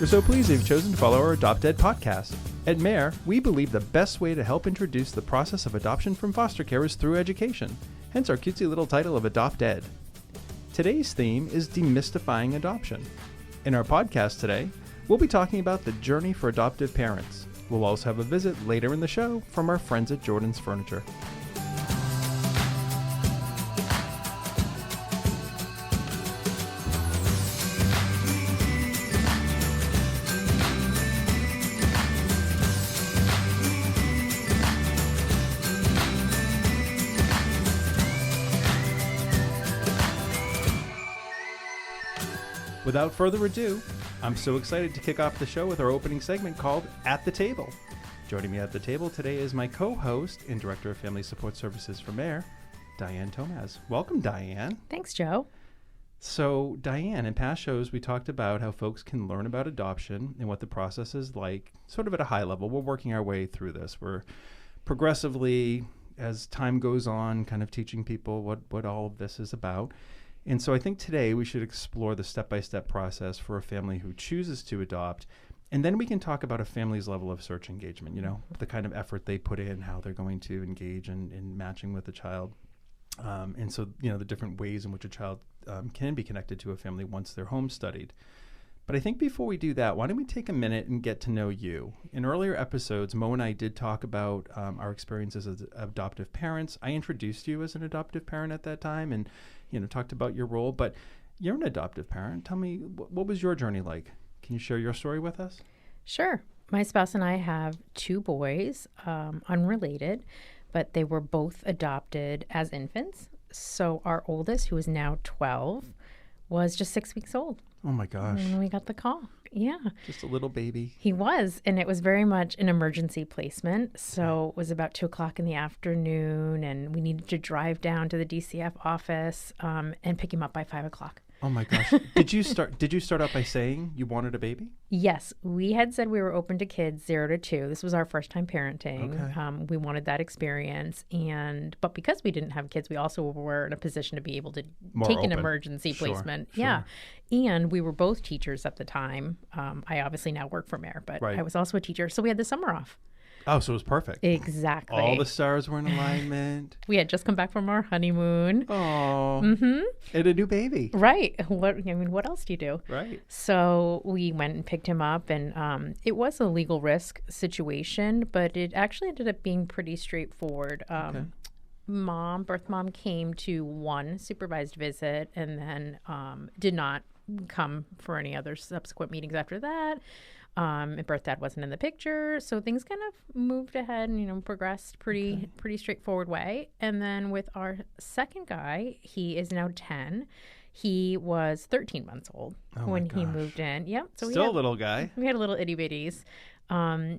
We're so pleased you've chosen to follow our AdoptED podcast. At MARE, we believe the best way to help introduce the process of adoption from foster care is through education, hence our cutesy little title of AdoptED. Today's theme is Demystifying Adoption. In our podcast today, we'll be talking about the journey for adoptive parents. We'll also have a visit later in the show from our friends at Jordan's Furniture. Without further ado, I'm so excited to kick off the show with our opening segment called At the Table. Joining me at the table today is my co-host and Director of Family Support Services for MARE, Diane Tomaz. Welcome, Diane. Thanks, Joe. So, Diane, in past shows, we talked about how folks can learn about adoption and what the process is like, sort of at a high level. We're working our way through this. We're progressively, as time goes on, kind of teaching people what all of this is about. And so I think today we should explore the step-by-step process for a family who chooses to adopt. And then we can talk about a family's level of search engagement, the kind of effort they put in, how they're going to engage in matching with the child. And so, the different ways in which a child can be connected to a family once they're home studied. But I think before we do that, why don't we take a minute and get to know you? In earlier episodes, Mo and I did talk about our experiences as adoptive parents. I introduced you as an adoptive parent at that time and, talked about your role. But you're an adoptive parent. Tell me, what was your journey like? Can you share your story with us? Sure. My spouse and I have two boys, unrelated, but they were both adopted as infants. So our oldest, who is now 12, was just 6 weeks old. Oh, my gosh. And we got the call. Yeah. Just a little baby. He was. And it was very much an emergency placement. So it was about 2 o'clock in the afternoon, and we needed to drive down to the DCF office and pick him up by 5 o'clock. Oh, my gosh. Did you start out by saying you wanted a baby? Yes. We had said we were open to kids 0 to 2. This was our first time parenting. Okay. We wanted that experience. But because we didn't have kids, we also were in a position to be able to take an emergency placement. Sure. Yeah. And we were both teachers at the time. I obviously now work for MARE, but right. I was also a teacher. So we had the summer off. Oh, so it was perfect. Exactly. All the stars were in alignment. We had just come back from our honeymoon. Oh. Mm-hmm. And a new baby. Right. What else do you do? Right. So we went and picked him up, and it was a legal risk situation, but it actually ended up being pretty straightforward. Okay. Birth mom came to one supervised visit and then did not come for any other subsequent meetings after that. And birth dad wasn't in the picture, so things kind of moved ahead and progressed pretty straightforward way. And then with our second guy, he is now 10. He was 13 months old when he moved in. Yep. So still a little guy. We had a little itty bitties.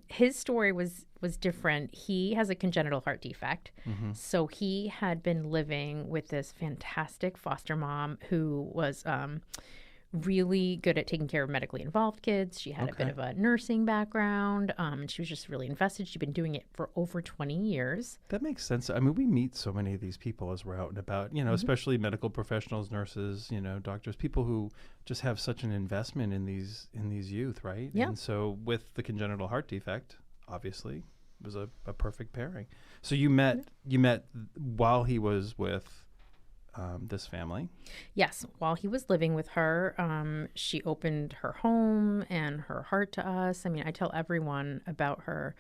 His story was different. He has a congenital heart defect. Mm-hmm. So he had been living with this fantastic foster mom who was really good at taking care of medically involved kids. She had a bit of a nursing background. And she was just really invested. She'd been doing it for over 20 years. That makes sense. I mean, we meet so many of these people as we're out and about, mm-hmm. especially medical professionals, nurses, doctors, people who just have such an investment in these youth, right? Yeah. And so with the congenital heart defect, obviously, it was a perfect pairing. So you met while he was with this family? Yes. While he was living with her, she opened her home and her heart to us. I mean, I tell everyone about her,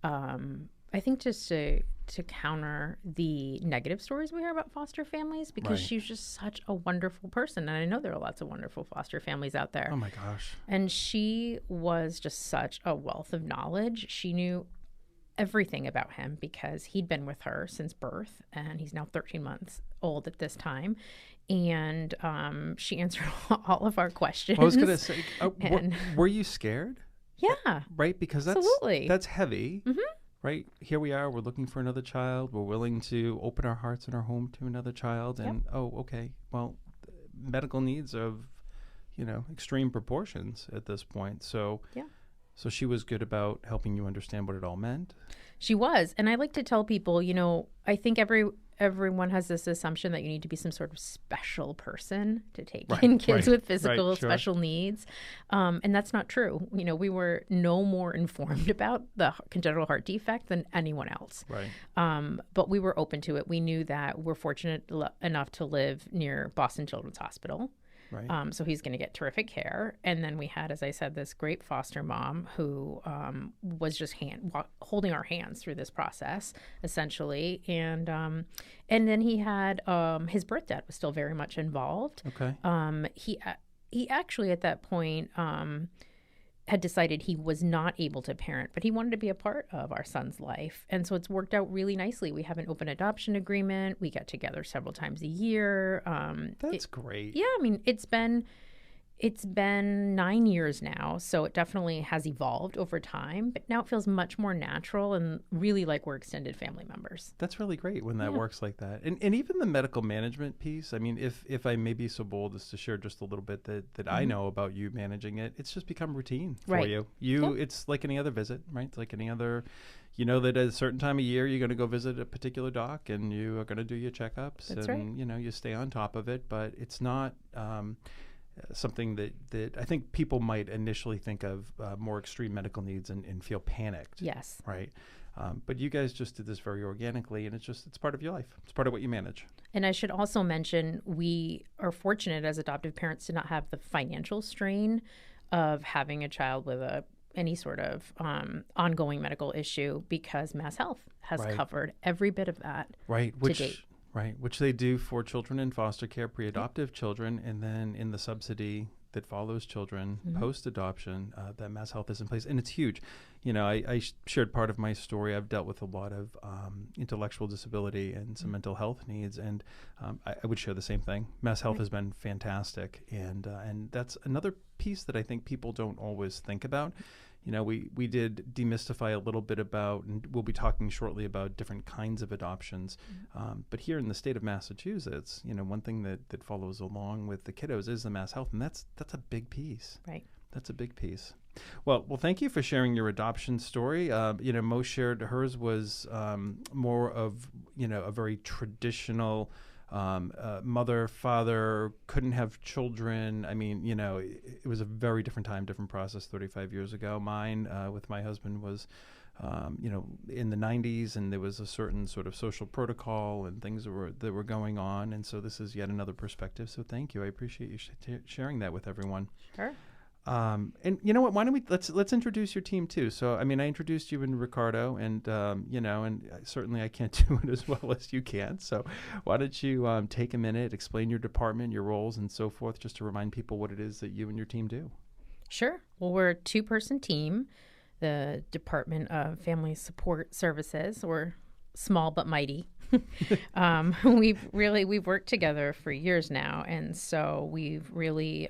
I think just to counter the negative stories we hear about foster families, because right. she was just such a wonderful person. And I know there are lots of wonderful foster families out there. Oh, my gosh. And she was just such a wealth of knowledge. She knew everything about him because he'd been with her since birth, and he's now 13 months old at this time. And she answered all of our questions. I was going to say, were you scared? Yeah. Right? Because that's heavy. Mm-hmm. Right? Here we are. We're looking for another child. We're willing to open our hearts and our home to another child. And, well, medical needs of, extreme proportions at this point. So, yeah. So she was good about helping you understand what it all meant? She was. And I like to tell people, I think everyone has this assumption that you need to be some sort of special person to take in kids with physical special needs. And that's not true. You know, we were no more informed about the congenital heart defect than anyone else. But we were open to it. We knew that we're fortunate enough to live near Boston Children's Hospital. So he's going to get terrific care. And then we had, as I said, this great foster mom who was just holding our hands through this process, essentially. And then he had his birth dad was still very much involved. He actually at that point had decided he was not able to parent, but he wanted to be a part of our son's life. And so it's worked out really nicely. We have an open adoption agreement. We get together several times a year. That's great. Yeah, I mean, it's been 9 years now, so it definitely has evolved over time, but now it feels much more natural and really like we're extended family members. That's really great when that works like that. And even the medical management piece, I mean, if I may be so bold as to share just a little bit that I know about you managing it, it's just become routine for you. It's like any other visit, right? It's like any other, you know that at a certain time of year, you're going to go visit a particular doc and you are going to do your checkups. That's and, you know, you stay on top of it, but it's not... something that I think people might initially think of more extreme medical needs and feel panicked. Yes. Right. But you guys just did this very organically, and it's part of your life. It's part of what you manage. And I should also mention we are fortunate as adoptive parents to not have the financial strain of having a child with any sort of ongoing medical issue because Mass Health has covered every bit of that to date. Right, which they do for children in foster care, pre-adoptive children, and then in the subsidy that follows children post-adoption, that Mass Health is in place. And it's huge. You know, I shared part of my story. I've dealt with a lot of intellectual disability and some mental health needs, and I would share the same thing. Mass Health has been fantastic, and that's another piece that I think people don't always think about. You know, we did demystify a little bit about, and we'll be talking shortly about different kinds of adoptions. But here in the state of Massachusetts, you know, one thing that follows along with the kiddos is the Mass Health, and that's a big piece. Right. That's a big piece. Well, thank you for sharing your adoption story. You know, Mo shared hers was more of, you know, a very traditional mother, father, couldn't have children. I mean, you know, it was a very different time, different process 35 years ago. Mine with my husband was, you know, in the 90s, and there was a certain sort of social protocol and things that were going on. And so this is yet another perspective. So thank you. I appreciate you sharing that with everyone. Sure. And you know what? Why don't we let's introduce your team too. So I mean, I introduced you and Ricardo, and you know, and certainly I can't do it as well as you can. So why don't you take a minute, explain your department, your roles, and so forth, just to remind people what it is that you and your team do. Sure. Well, we're a 2-person team. The Department of Family Support Services. We're small but mighty. We've worked together for years now, and so we've really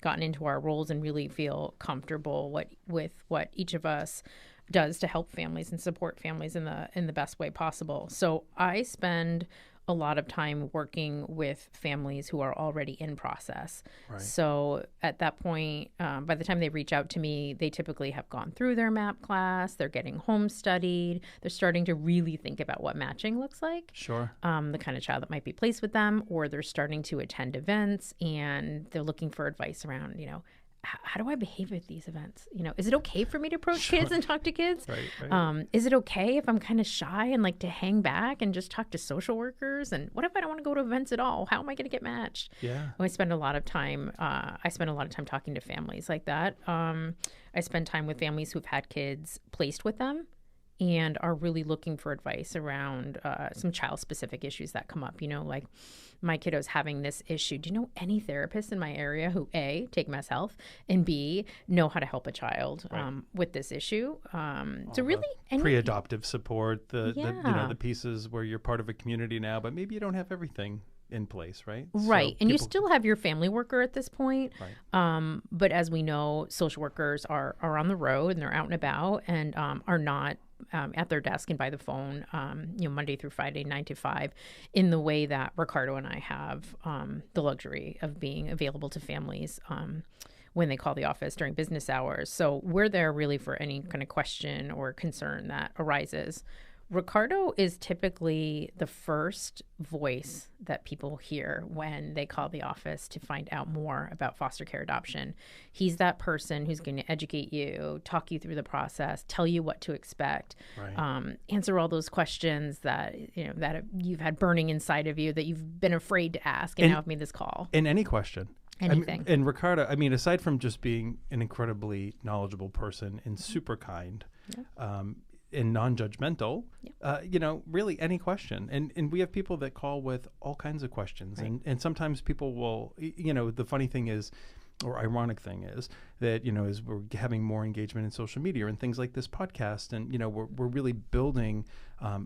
gotten into our roles and really feel comfortable with what each of us does to help families and support families in the best way possible. So I spend a lot of time working with families who are already in process. Right. So at that point, by the time they reach out to me, they typically have gone through their MAP class, they're getting home studied, they're starting to really think about what matching looks like. Sure. The kind of child that might be placed with them, or they're starting to attend events and they're looking for advice around, you know, how do I behave at these events? You know, is it okay for me to approach kids and talk to kids? Right. Is it okay if I'm kind of shy and like to hang back and just talk to social workers? And what if I don't want to go to events at all? How am I going to get matched? Yeah. I spend a lot of time. I spend a lot of time talking to families like that. I spend time with families who've had kids placed with them and are really looking for advice around some child-specific issues that come up. You know, like my kiddo's having this issue. Do you know any therapists in my area who A, take Mass Health, and B, know how to help a child with this issue? So really, pre-adoptive support, the pieces where you're part of a community now, but maybe you don't have everything in place, right? Right. So and you still have your family worker at this point. Right. But as we know, social workers are on the road and they're out and about and are not at their desk and by the phone, Monday through Friday, 9 to 5, in the way that Ricardo and I have the luxury of being available to families when they call the office during business hours. So we're there really for any kind of question or concern that arises Ricardo is typically the first voice that people hear when they call the office to find out more about foster care adoption. He's that person who's going to educate you, talk you through the process, tell you what to expect, Right. Answer all those questions that that you've had burning inside of you that you've been afraid to ask, and now have made this call. In any question. Anything. And Ricardo, I mean, aside from just being an incredibly knowledgeable person and super kind, and non-judgmental, really any question. And we have people that call with all kinds of questions. Right. And sometimes people will, the funny thing is, or ironic thing is that, as we're having more engagement in social media and things like this podcast, and, we're really building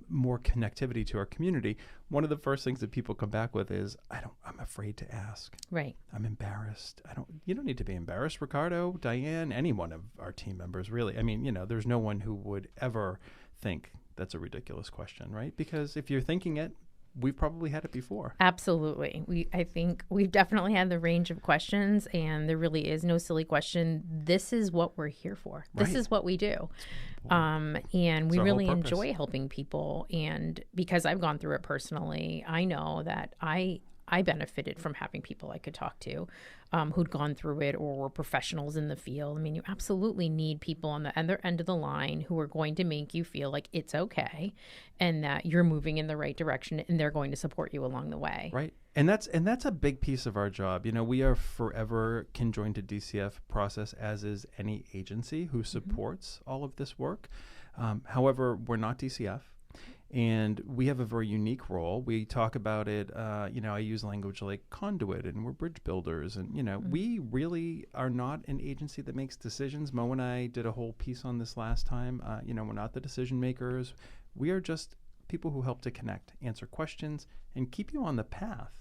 more connectivity to our community. One of the first things that people come back with is, I'm afraid to ask. Right. I'm embarrassed. You don't need to be embarrassed, Ricardo, Diane, any one of our team members, really. I mean, there's no one who would ever think that's a ridiculous question, right? Because if you're thinking it, we've probably had it before. Absolutely. I think we've definitely had the range of questions, and there really is no silly question. This is what we're here for. This is what we do. And we really enjoy helping people. And because I've gone through it personally, I know that I benefited from having people I could talk to who'd gone through it or were professionals in the field. I mean, you absolutely need people on the other end of the line who are going to make you feel like it's okay and that you're moving in the right direction, and they're going to support you along the way. Right. And that's a big piece of our job. We are forever conjoined to DCF process, as is any agency who supports all of this work. However, we're not DCF. And we have a very unique role. We talk about it, I use language like conduit, and we're bridge builders. And, we really are not an agency that makes decisions. Mo and I did a whole piece on this last time. We're not the decision makers. We are just people who help to connect, answer questions, and keep you on the path,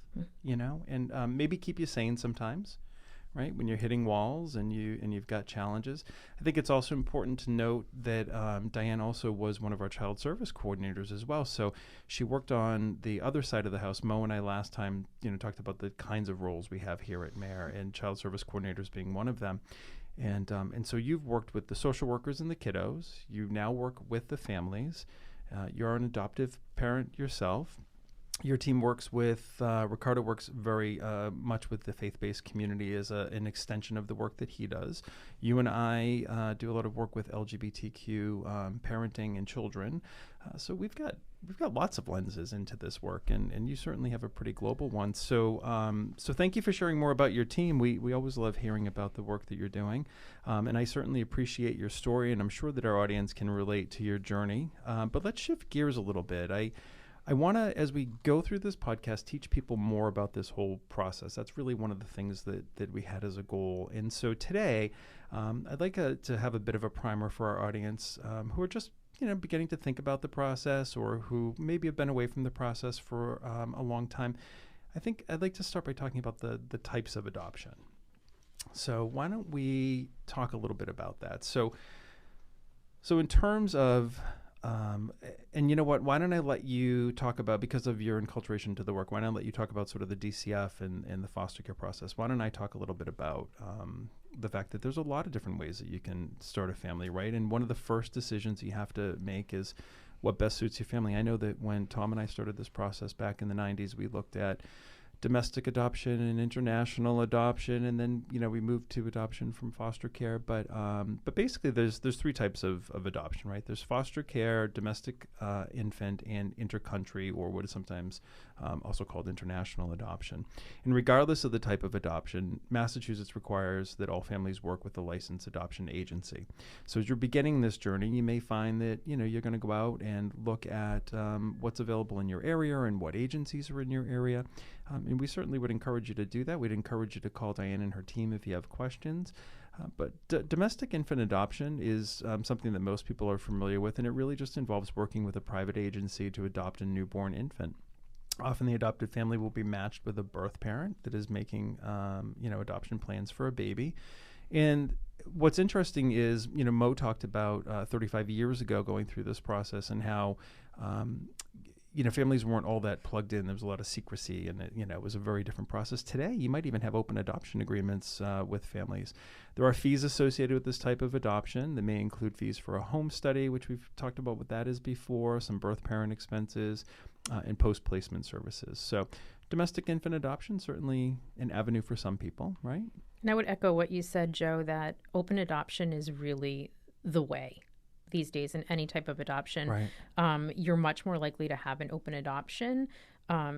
and maybe keep you sane sometimes. Right, when you're hitting walls and you've got challenges. I think it's also important to note that Diane also was one of our child service coordinators as well. So she worked on the other side of the house. Mo and I last time, talked about the kinds of roles we have here at MARE, and child service coordinators being one of them. And so you've worked with the social workers and the kiddos. You now work with the families. You're an adoptive parent yourself. Your team works with, Ricardo works very much with the faith-based community as an extension of the work that he does. You and I do a lot of work with LGBTQ parenting and children. So we've got lots of lenses into this work, and you certainly have a pretty global one. So so thank you for sharing more about your team. We always love hearing about the work that you're doing, and I certainly appreciate your story, and I'm sure that our audience can relate to your journey. But let's shift gears a little bit. I want to, as we go through this podcast, teach people more about this whole process. That's really one of the things that we had as a goal. And so today, I'd like to have a bit of a primer for our audience who are just, beginning to think about the process, or who maybe have been away from the process for a long time. I think I'd like to start by talking about the types of adoption. So why don't we talk a little bit about that? So in terms of and you know what, why don't I let you talk about, because of your enculturation to the work, why don't I let you talk about sort of the DCF and the foster care process? Why don't I talk a little bit about the fact that there's a lot of different ways that you can start a family, right? And one of the first decisions you have to make is what best suits your family. I know that when Tom and I started this process back in the 90s, we looked at domestic adoption and international adoption, and then we moved to adoption from foster care. But basically, there's three types of adoption, right? There's foster care, domestic infant, and intercountry, or what is sometimes also called international adoption. And regardless of the type of adoption, Massachusetts requires that all families work with a licensed adoption agency. So as you're beginning this journey, you may find that you're going to go out and look at what's available in your area and what agencies are in your area. And we certainly would encourage you to do that. We'd encourage you to call Diane and her team if you have questions. But domestic infant adoption is something that most people are familiar with, and it really just involves working with a private agency to adopt a newborn infant. Often the adopted family will be matched with a birth parent that is making adoption plans for a baby. And what's interesting is, Mo talked about 35 years ago going through this process, and how families weren't all that plugged in. There was a lot of secrecy, and it was a very different process. Today, you might even have open adoption agreements with families. There are fees associated with this type of adoption that may include fees for a home study, which we've talked about what that is before, some birth parent expenses, and post-placement services. So domestic infant adoption, certainly an avenue for some people, right? And I would echo what you said, Joe, that open adoption is really the way these days in any type of adoption. Right. You're much more likely to have an open adoption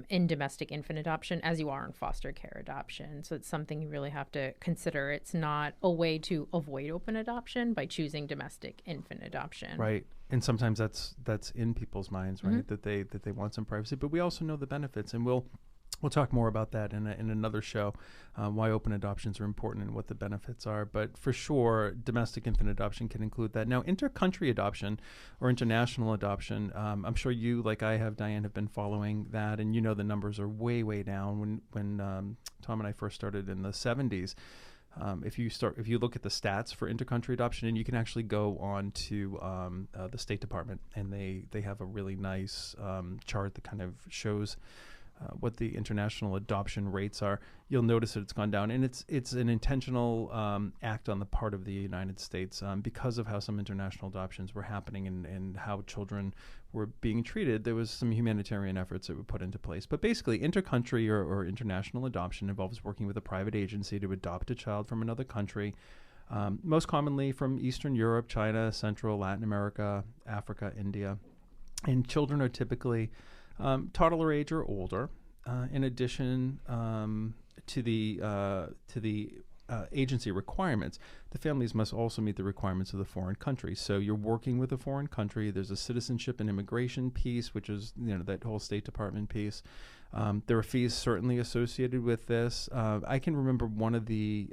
in domestic infant adoption as you are in foster care adoption. So it's something you really have to consider. It's not a way to avoid open adoption by choosing domestic infant adoption. Right. And sometimes that's in people's minds, right? Mm-hmm. That they want some privacy, but we also know the benefits, and we'll talk more about that in another show, why open adoptions are important and what the benefits are. But for sure, domestic infant adoption can include that. Now, inter-country adoption or international adoption, I'm sure you, like I have, Diane, have been following that, and the numbers are way, way down. When Tom and I first started in the 70s, if you look at the stats for intercountry adoption, and you can actually go on to the State Department, and they have a really nice chart that kind of shows what the international adoption rates are, you'll notice that it's gone down. And it's an intentional act on the part of the United States because of how some international adoptions were happening and how children were being treated. There was some humanitarian efforts that were put into place. But basically, intercountry or international adoption involves working with a private agency to adopt a child from another country, most commonly from Eastern Europe, China, Central, Latin America, Africa, India. And children are typically toddler age or older. In addition to the agency requirements, the families must also meet the requirements of the foreign country. So you're working with a foreign country. There's a citizenship and immigration piece, which is that whole State Department piece. There are fees certainly associated with this. I can remember one of the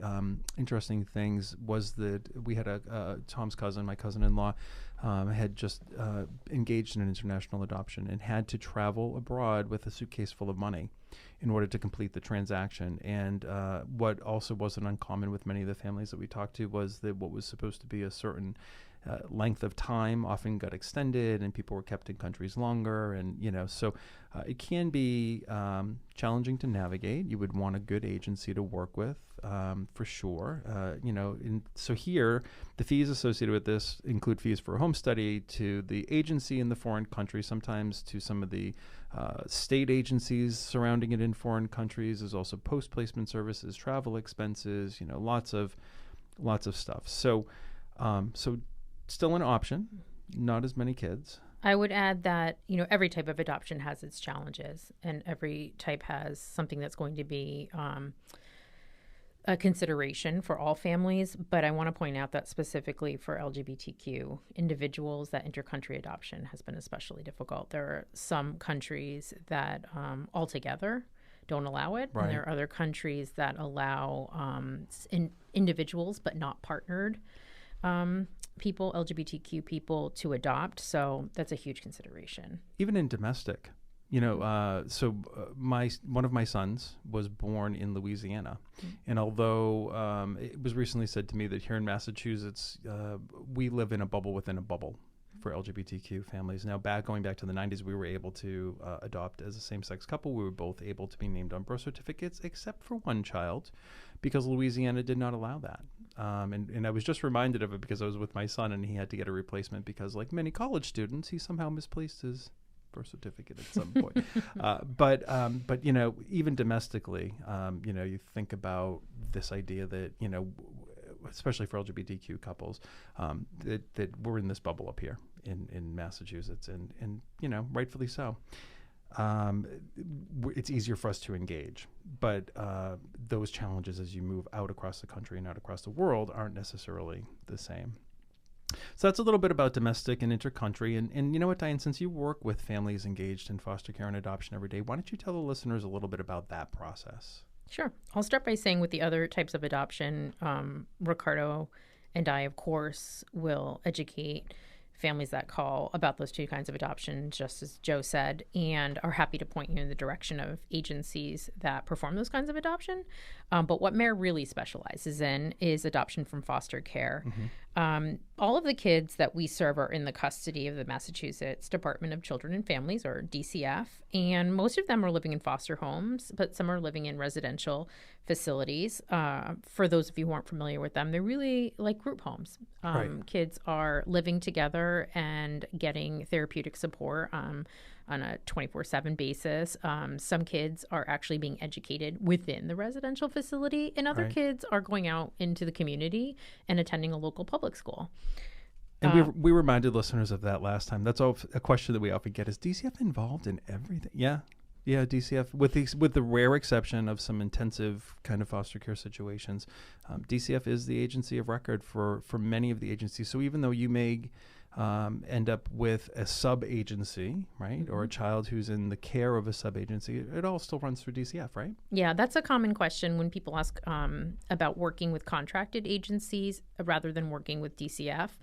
interesting things was that we had Tom's cousin, my cousin-in-law, had just engaged in an international adoption and had to travel abroad with a suitcase full of money in order to complete the transaction. And what also wasn't uncommon with many of the families that we talked to was that what was supposed to be a certain length of time often got extended, and people were kept in countries longer. And, so it can be challenging to navigate. You would want a good agency to work with, for sure. So here, the fees associated with this include fees for a home study to the agency in the foreign country, sometimes to some of the state agencies surrounding it in foreign countries. There's also post-placement services, travel expenses, lots of stuff. So still an option, not as many kids. I would add that, every type of adoption has its challenges, and every type has something that's going to be a consideration for all families. But I want to point out that specifically for LGBTQ individuals, that intercountry adoption has been especially difficult. There are some countries that altogether don't allow it, right. And there are other countries that allow individuals but not partnered people, LGBTQ people, to adopt. So that's a huge consideration. Even in domestic, one of my sons was born in Louisiana. Mm-hmm. And although it was recently said to me that here in Massachusetts, we live in a bubble within a bubble for LGBTQ families. Now, going back to the 90s, we were able to adopt as a same-sex couple. We were both able to be named on birth certificates, except for one child, because Louisiana did not allow that. And I was just reminded of it because I was with my son, and he had to get a replacement because, like many college students, he somehow misplaced his birth certificate at some point. But even domestically, you think about this idea that, especially for LGBTQ couples, that we're in this bubble up here in Massachusetts, and rightfully so. It's easier for us to engage, but those challenges as you move out across the country and out across the world aren't necessarily the same. So that's a little bit about domestic and intercountry. And you know what, Diane, since you work with families engaged in foster care and adoption every day, why don't you tell the listeners a little bit about that process? Sure. I'll start by saying with the other types of adoption, Ricardo and I, of course, will educate families that call about those two kinds of adoption, just as Joe said, and are happy to point you in the direction of agencies that perform those kinds of adoption. But what MARE really specializes in is adoption from foster care. All of the kids that we serve are in the custody of the Massachusetts Department of Children and Families, or DCF, and most of them are living in foster homes, but some are living in residential facilities. For those of you who aren't familiar with them, they're really like group homes. Kids are living together and getting therapeutic support on a 24/7 basis. Some kids are actually being educated within the residential facility, and other kids are going out into the community and attending a local public school. And we reminded listeners of that last time. That's a question that we often get: is DCF involved in everything? Yeah, DCF, with the rare exception of some intensive kind of foster care situations, DCF is the agency of record for many of the agencies. So even though you may end up with a sub-agency, right, or a child who's in the care of a sub-agency, it all still runs through DCF, right? Yeah, that's a common question when people ask about working with contracted agencies rather than working with DCF.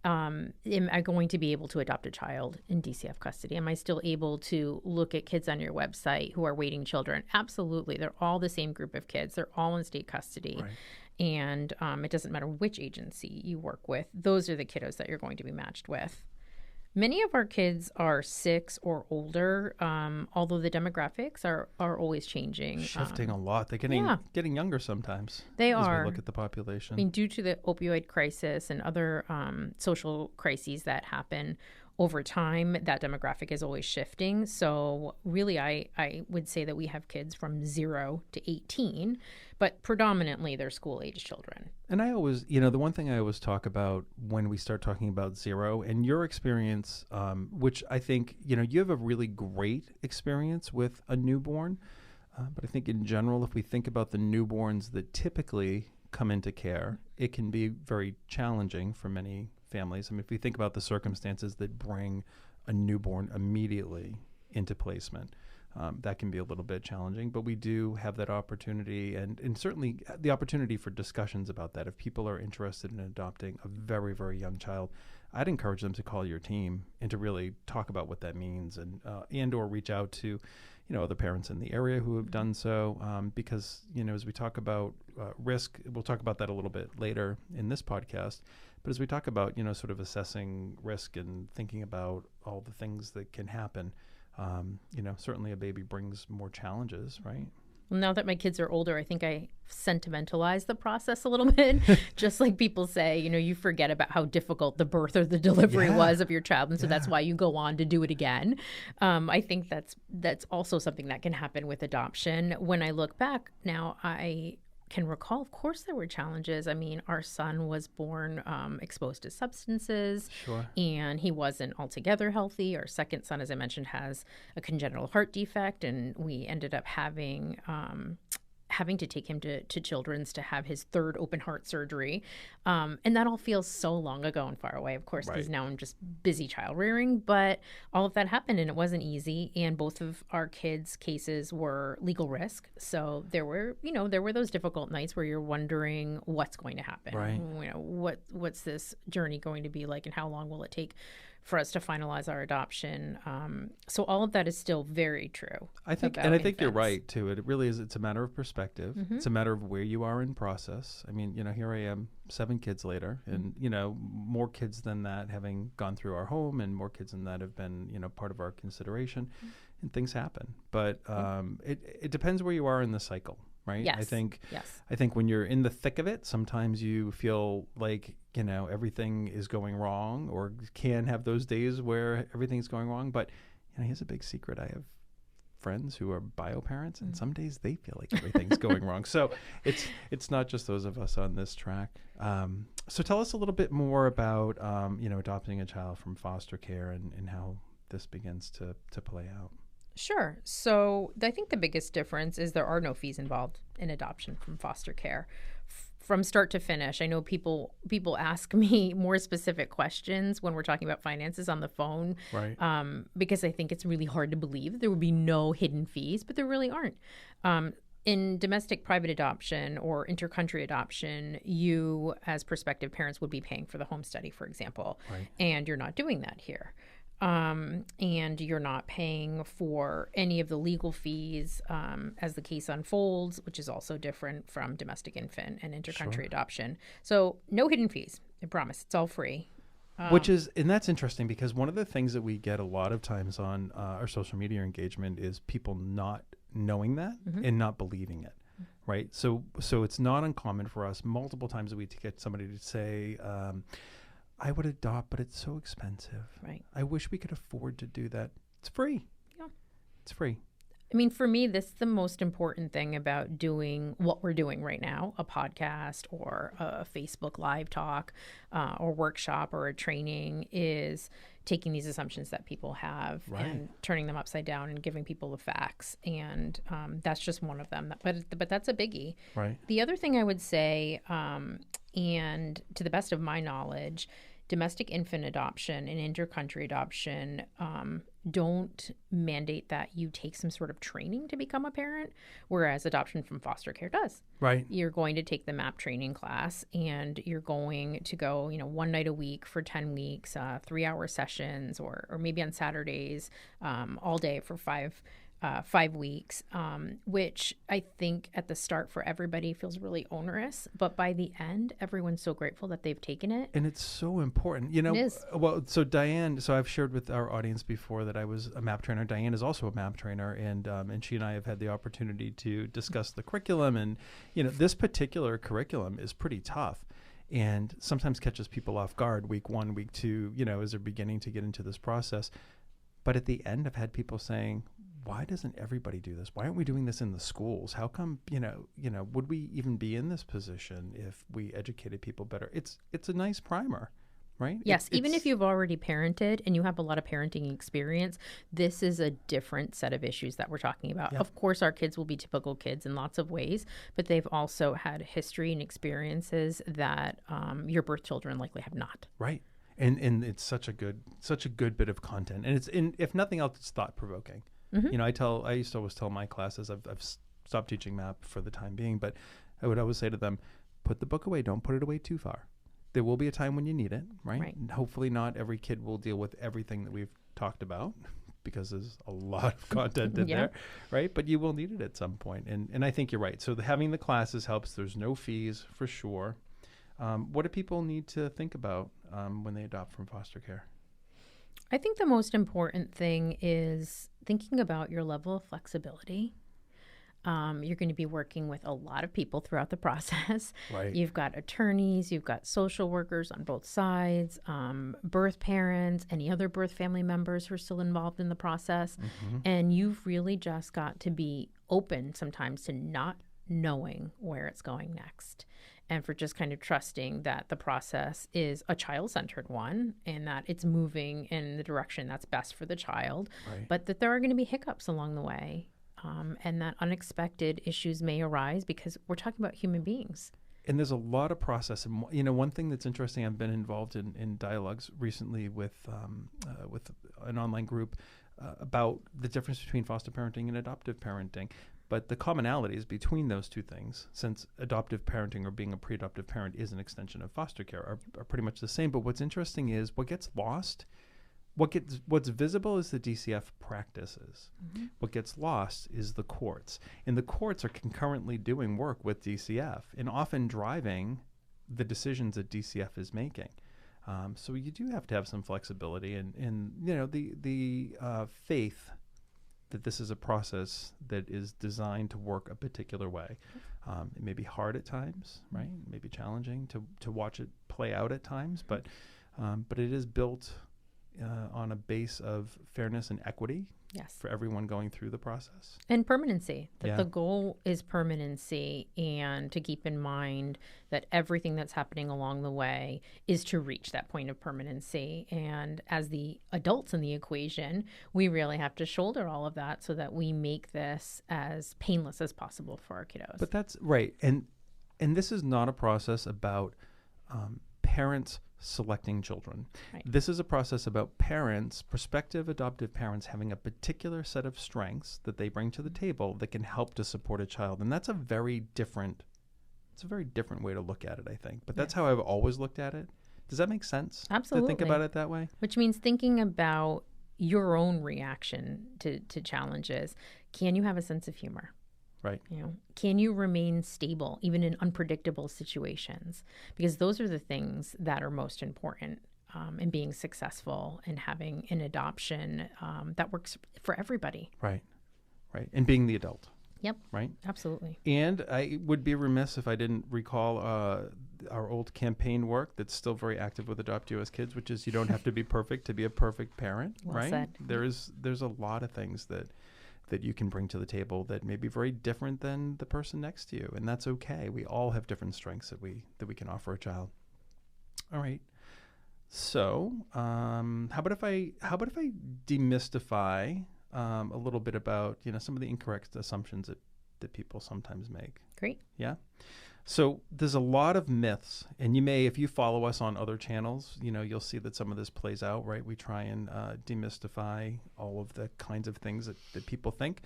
Am I going to be able to adopt a child in DCF custody? Am I still able to look at kids on your website who are waiting children? Absolutely. They're all the same group of kids. They're all in state custody. Right. And it doesn't matter which agency you work with. Those are the kiddos that you're going to be matched with. Many of our kids are 6 or older, although the demographics are always changing. Shifting a lot. They're getting younger sometimes. They as are. we look at the population. I mean, due to the opioid crisis and other social crises that happen over time, that demographic is always shifting. So really, I would say that we have kids from 0 to 18, but predominantly they're school-age children. And I always, the one thing I always talk about when we start talking about 0, and your experience, which I think, you have a really great experience with a newborn, but I think in general, if we think about the newborns that typically come into care, it can be very challenging for many families. I mean, if we think about the circumstances that bring a newborn immediately into placement, that can be a little bit challenging, but we do have that opportunity and certainly the opportunity for discussions about that. If people are interested in adopting a very, very young child, I'd encourage them to call your team and to really talk about what that means and or reach out to, other parents in the area who have done so, because, as we talk about risk, we'll talk about that a little bit later in this podcast. But as we talk about, sort of assessing risk and thinking about all the things that can happen, certainly a baby brings more challenges, right? Well, now that my kids are older, I think I sentimentalize the process a little bit. Just like people say, you forget about how difficult the birth or the delivery was of your child. And so that's why you go on to do it again. I think that's also something that can happen with adoption. When I look back now, I can recall, of course, there were challenges. I mean, our son was born exposed to substances, and he wasn't altogether healthy. Our second son, as I mentioned, has a congenital heart defect, and we ended up having to take him to Children's to have his 3rd open heart surgery. And that all feels so long ago and far away, of course, because now I'm just busy child rearing. But all of that happened, and it wasn't easy. And both of our kids' cases were legal risk. So there were those difficult nights where you're wondering what's going to happen. Right. What's this journey going to be like, and how long will it take for us to finalize our adoption. So all of that is still very true. I think you're right too. It really is. It's a matter of perspective. Mm-hmm. It's a matter of where you are in process. I mean, here I am 7 kids later, and more kids than that having gone through our home, and more kids than that have been part of our consideration, and things happen. But it depends where you are in the cycle. Right. Yes. I think when you're in the thick of it, sometimes you feel like, everything is going wrong, or can have those days where everything's going wrong. But, here's a big secret. I have friends who are bio parents, and some days they feel like everything's going wrong. So it's not just those of us on this track. So tell us a little bit more about, adopting a child from foster care and how this begins to play out. Sure. So I think the biggest difference is there are no fees involved in adoption from foster care. From start to finish, I know people ask me more specific questions when we're talking about finances on the phone, right? Because I think it's really hard to believe there would be no hidden fees, but there really aren't. In domestic private adoption or intercountry adoption, you as prospective parents would be paying for the home study, for example, right. And you're not doing that here. And you're not paying for any of the legal fees as the case unfolds, which is also different from domestic infant and intercountry adoption. So no hidden fees. I promise. It's all free. And that's interesting because one of the things that we get a lot of times on our social media engagement is people not knowing that and not believing it, right? So it's not uncommon for us multiple times a week to get somebody to say, I would adopt, but it's so expensive. Right. I wish we could afford to do that. It's free. Yeah. It's free. I mean, for me, this is the most important thing about doing what we're doing right now, a podcast or a Facebook live talk or workshop or a training, is taking these assumptions that people have and turning them upside down and giving people the facts. And that's just one of them. But that's a biggie. Right. The other thing I would say, and to the best of my knowledge, domestic infant adoption and intercountry adoption don't mandate that you take some sort of training to become a parent, whereas adoption from foster care does. Right. You're going to take the MAP training class, and you're going to go, one night a week for 10 weeks, 3-hour sessions, or maybe on Saturdays, all day for 5 weeks, which I think at the start for everybody feels really onerous, but by the end, everyone's so grateful that they've taken it. And it's so important, It is. Well, so Diane, I've shared with our audience before that I was a MAP trainer. Diane is also a MAP trainer, and she and I have had the opportunity to discuss the curriculum, and this particular curriculum is pretty tough. And sometimes catches people off guard week 1, week 2, as they're beginning to get into this process. But at the end, I've had people saying, why doesn't everybody do this? Why aren't we doing this in the schools? How come, would we even be in this position if we educated people better? It's a nice primer, right? Yes, even if you've already parented and you have a lot of parenting experience, this is a different set of issues that we're talking about. Yep. Of course, our kids will be typical kids in lots of ways, but they've also had history and experiences that your birth children likely have not. Right. And it's such a good bit of content. And if nothing else, it's thought provoking. Mm-hmm. I used to always tell my classes, I've stopped teaching MAP for the time being, but I would always say to them, put the book away. Don't put it away too far. There will be a time when you need it, right? And hopefully not every kid will deal with everything that we've talked about because there's a lot of content in there, right? But you will need it at some point. And I think you're right. So having the classes helps. There's no fees for sure. What do people need to think about when they adopt from foster care? I think the most important thing is thinking about your level of flexibility. You're going to be working with a lot of people throughout the process. Right. You've got attorneys, you've got social workers on both sides, birth parents, any other birth family members who are still involved in the process. Mm-hmm. And you've really just got to be open sometimes to not knowing where it's going next. And for just kind of trusting that the process is a child-centered one and that it's moving in the direction that's best for the child, but that there are going to be hiccups along the way, and that unexpected issues may arise because we're talking about human beings. And there's a lot of process. And, one thing that's interesting, I've been involved in dialogues recently with an online group about the difference between foster parenting and adoptive parenting. But the commonalities between those two things, since adoptive parenting or being a pre-adoptive parent is an extension of foster care, are pretty much the same. But what's interesting is what gets lost, what's visible is the DCF practices. Mm-hmm. What gets lost is the courts. And the courts are concurrently doing work with DCF and often driving the decisions that DCF is making. So you do have to have some flexibility and the faith that this is a process that is designed to work a particular way. It may be hard at times, right? It may be challenging to watch it play out at times, but it is built on a base of fairness and equity. Yes. For everyone going through the process. And permanency. That the goal is permanency, and to keep in mind that everything that's happening along the way is to reach that point of permanency. And as the adults in the equation, we really have to shoulder all of that so that we make this as painless as possible for our kiddos. But that's right. And this is not a process about parents selecting children. Right. This is a process about parents, prospective adoptive parents, having a particular set of strengths that they bring to the table that can help to support a child. And that's a very different way to look at it, I think. But that's how I've always looked at it. Does that make sense? Absolutely. To think about it that way? Which means thinking about your own reaction to challenges. Can you have a sense of humor? Right. You know, can you remain stable even in unpredictable situations? Because those are the things that are most important in being successful and having an adoption that works for everybody. Right. Right. And being the adult. Yep. Right. Absolutely. And I would be remiss if I didn't recall our old campaign work that's still very active with Adopt US Kids, which is you don't have to be perfect to be a perfect parent. Well right. said. There's a lot of things that you can bring to the table that may be very different than the person next to you, and that's okay. We all have different strengths that we can offer a child. All right. So, how about if I demystify a little bit about some of the incorrect assumptions that people sometimes make. Great. Yeah. So there's a lot of myths, and if you follow us on other channels, you'll see that some of this plays out, right? We try and demystify all of the kinds of things that people think.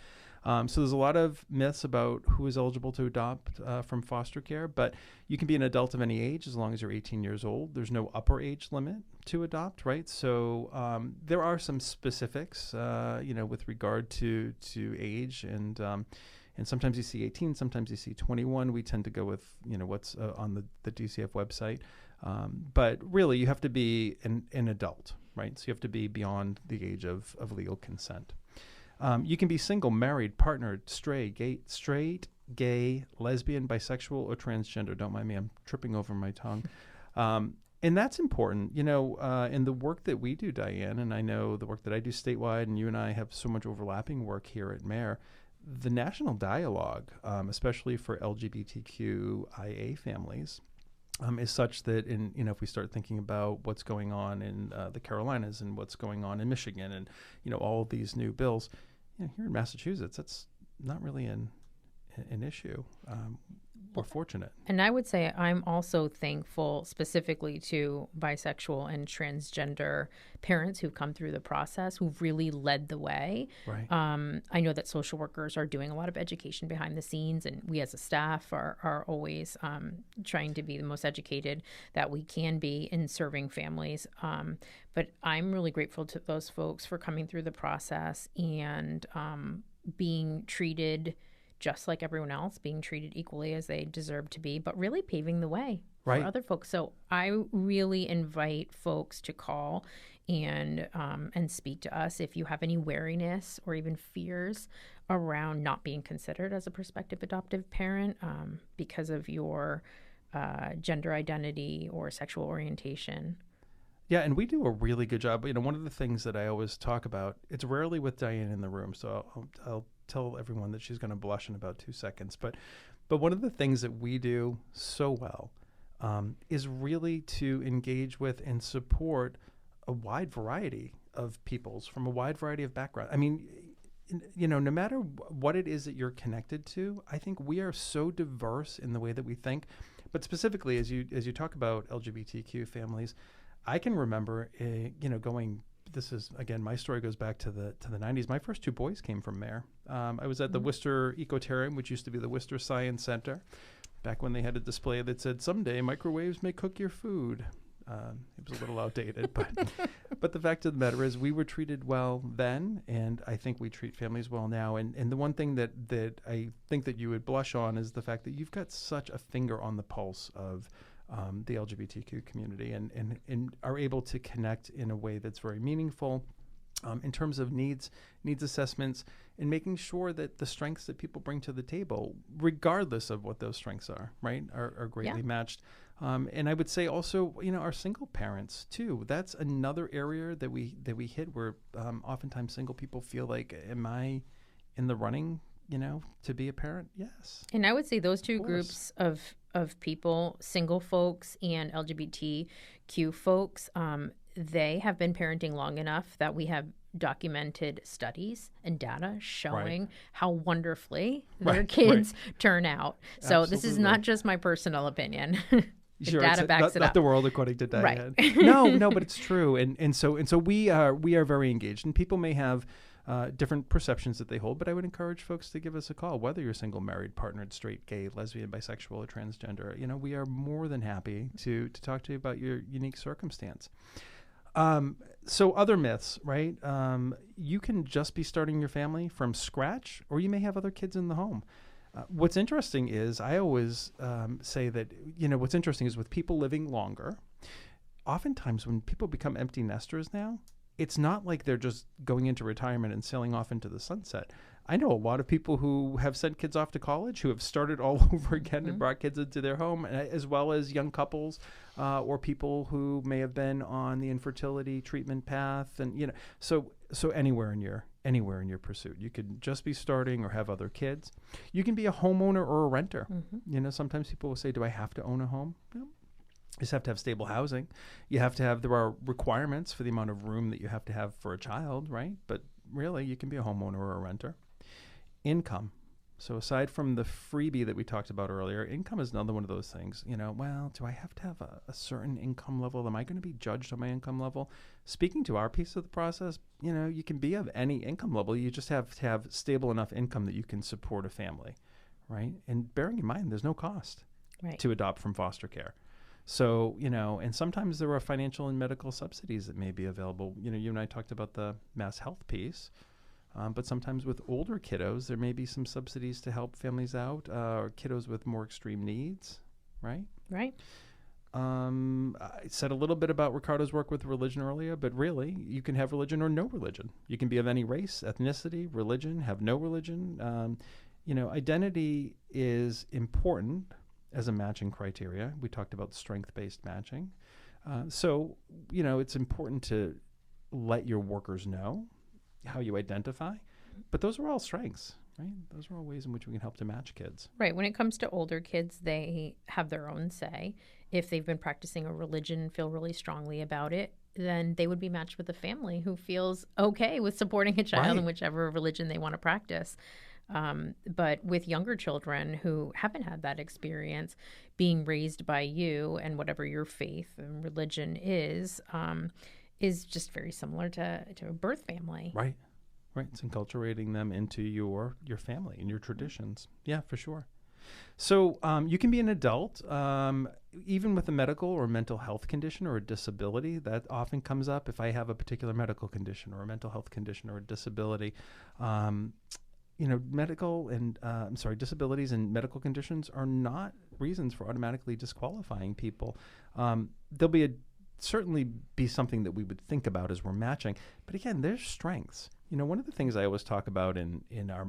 So there's a lot of myths about who is eligible to adopt from foster care, but you can be an adult of any age as long as you're 18 years old. There's no upper age limit to adopt, right? So there are some specifics, with regard to age, and sometimes you see 18, sometimes you see 21. We tend to go with, what's on the DCF website. But really, you have to be an adult, right? So you have to be beyond the age of legal consent. You can be single, married, partnered, straight, gay, lesbian, bisexual, or transgender. Don't mind me, I'm tripping over my tongue. And that's important, in the work that we do, Diane, and I know the work that I do statewide, and you and I have so much overlapping work here at MARE. The national dialogue, especially for LGBTQIA families, is such that if we start thinking about what's going on in the Carolinas and what's going on in Michigan and, all of these new bills, here in Massachusetts, that's not really an issue. We're fortunate. And I would say I'm also thankful specifically to bisexual and transgender parents who've come through the process, who've really led the way. Right. I know that social workers are doing a lot of education behind the scenes, and we as a staff are always trying to be the most educated that we can be in serving families. But I'm really grateful to those folks for coming through the process and being treated just like everyone else, being treated equally as they deserve to be, but really paving the way for other folks. So I really invite folks to call and speak to us if you have any wariness or even fears around not being considered as a prospective adoptive parent because of your gender identity or sexual orientation. Yeah, and we do a really good job. One of the things that I always talk about, it's rarely with Diane in the room, so I'll tell everyone that she's going to blush in about 2 seconds. But one of the things that we do so well is really to engage with and support a wide variety of peoples from a wide variety of backgrounds. I mean, no matter what it is that you're connected to, I think we are so diverse in the way that we think. But specifically, as you talk about LGBTQ families, I can remember, going. This is, again, my story goes back to the 90s. My first 2 boys came from MARE. I was at the Worcester Ecotarium, which used to be the Worcester Science Center, back when they had a display that said, "Someday microwaves may cook your food." It was a little outdated, but the fact of the matter is we were treated well then, and I think we treat families well now. And the one thing that I think that you would blush on is the fact that you've got such a finger on the pulse of the LGBTQ community and are able to connect in a way that's very meaningful in terms of needs assessments and making sure that the strengths that people bring to the table, regardless of what those strengths are, right, are greatly matched. And I would say also, our single parents too. That's another area that we hit where oftentimes single people feel like, am I in the running, to be a parent? Yes. And I would say those two groups of people, single folks and LGBTQ folks, they have been parenting long enough that we have documented studies and data showing how wonderfully their kids turn out. So this is not just my personal opinion. Sure, data backs it up. Not the world according to Diane. Right. No, but it's true. And so we are very engaged, and people may have different perceptions that they hold, but I would encourage folks to give us a call, whether you're single, married, partnered, straight, gay, lesbian, bisexual, or transgender. We are more than happy to talk to you about your unique circumstance. So other myths, right? You can just be starting your family from scratch, or you may have other kids in the home. What's interesting is I always say that, what's interesting is with people living longer, oftentimes when people become empty nesters now, it's not like they're just going into retirement and sailing off into the sunset. I know a lot of people who have sent kids off to college who have started all over again and brought kids into their home, as well as young couples or people who may have been on the infertility treatment path. And, so anywhere in your pursuit, you could just be starting or have other kids. You can be a homeowner or a renter. Sometimes people will say, do I have to own a home? No. You just have to have stable housing. There are requirements for the amount of room that you have to have for a child, right? But really, you can be a homeowner or a renter. Income. So aside from the freebie that we talked about earlier, income is another one of those things. Do I have to have a certain income level? Am I going to be judged on my income level? Speaking to our piece of the process, you can be of any income level. You just have to have stable enough income that you can support a family, right? And bearing in mind, there's no cost to adopt from foster care. So, and sometimes there are financial and medical subsidies that may be available. You and I talked about the mass health piece. But sometimes with older kiddos, there may be some subsidies to help families out, or kiddos with more extreme needs, right? Right. I said a little bit about Ricardo's work with religion earlier, but really, you can have religion or no religion. You can be of any race, ethnicity, religion, have no religion. Identity is important as a matching criteria. We talked about strength-based matching. So, it's important to let your workers know how you identify, but those are all strengths, right? Those are all ways in which we can help to match kids. Right. When it comes to older kids, they have their own say. If they've been practicing a religion and feel really strongly about it, then they would be matched with a family who feels okay with supporting a child in whichever religion they want to practice. But with younger children who haven't had that experience, being raised by you and whatever your faith and religion is just very similar to a birth family. Right. It's enculturating them into your family and your traditions. Yeah, for sure. So you can be an adult, even with a medical or mental health condition or a disability. That often comes up if I have a particular medical condition or a mental health condition or a disability. Disabilities and medical conditions are not reasons for automatically disqualifying people. There'll certainly be something that we would think about as we're matching. But again, there's strengths. One of the things I always talk about in our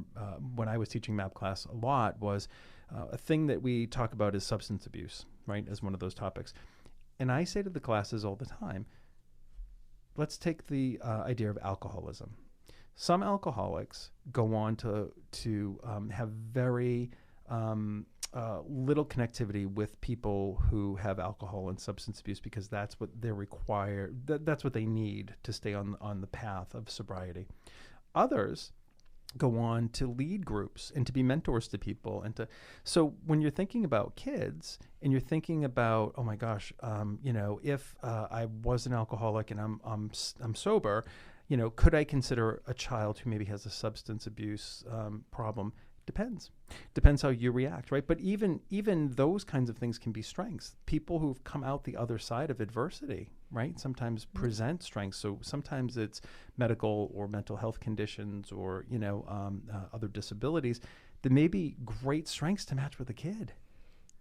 when I was teaching MAP class a lot was a thing that we talk about is substance abuse, right, as one of those topics. And I say to the classes all the time, let's take the idea of alcoholism. Some alcoholics go on to have very little connectivity with people who have alcohol and substance abuse because that's what they're required. That's what they need to stay on the path of sobriety. Others go on to lead groups and to be mentors to people. So when you're thinking about kids and you're thinking about, oh my gosh, if I was an alcoholic and I'm sober, could I consider a child who maybe has a substance abuse problem? Depends how you react, right? But even those kinds of things can be strengths. People who've come out the other side of adversity, right, sometimes present strengths. So sometimes it's medical or mental health conditions or other disabilities that may be great strengths to match with a kid.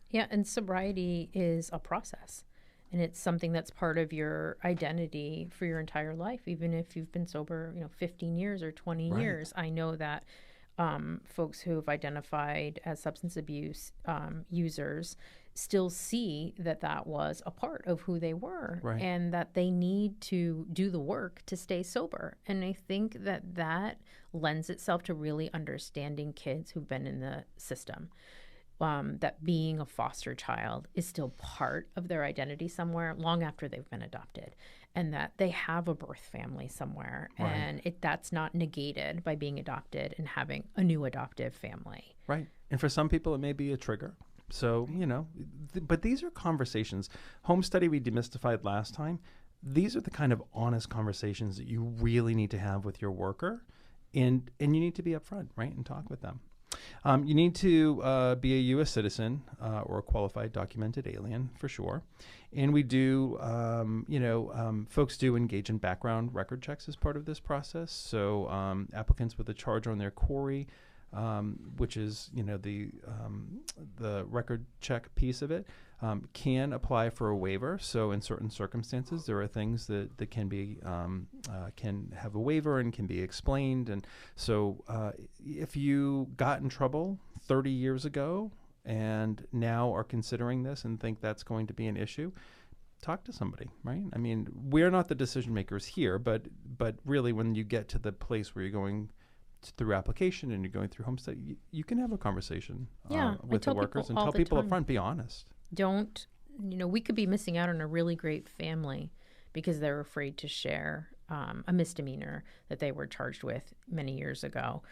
Yeah, and sobriety is a process. And it's something that's part of your identity for your entire life, even if you've been sober, 15 years or 20 years. I know that folks who have identified as substance abuse users still see that was a part of who they were and that they need to do the work to stay sober. And I think that lends itself to really understanding kids who've been in the system. That being a foster child is still part of their identity somewhere long after they've been adopted, and that they have a birth family somewhere, and that's not negated by being adopted and having a new adoptive family. Right. And for some people, it may be a trigger. So, but these are conversations. Home study we demystified last time. These are the kind of honest conversations that you really need to have with your worker, and you need to be upfront, right, and talk with them. You need to be a U.S. citizen or a qualified documented alien for sure. And we do, folks do engage in background record checks as part of this process. So applicants with a charge on their query which is, the record check piece of it, can apply for a waiver. So in certain circumstances, there are things that can be can have a waiver and can be explained. And so if you got in trouble 30 years ago and now are considering this and think that's going to be an issue, talk to somebody, right? I mean, we're not the decision makers here, but really when you get to the place where you're going through application and you're going through homestead, you can have a conversation with the workers and tell people up front, be honest. Don't, we could be missing out on a really great family because they're afraid to share a misdemeanor that they were charged with many years ago.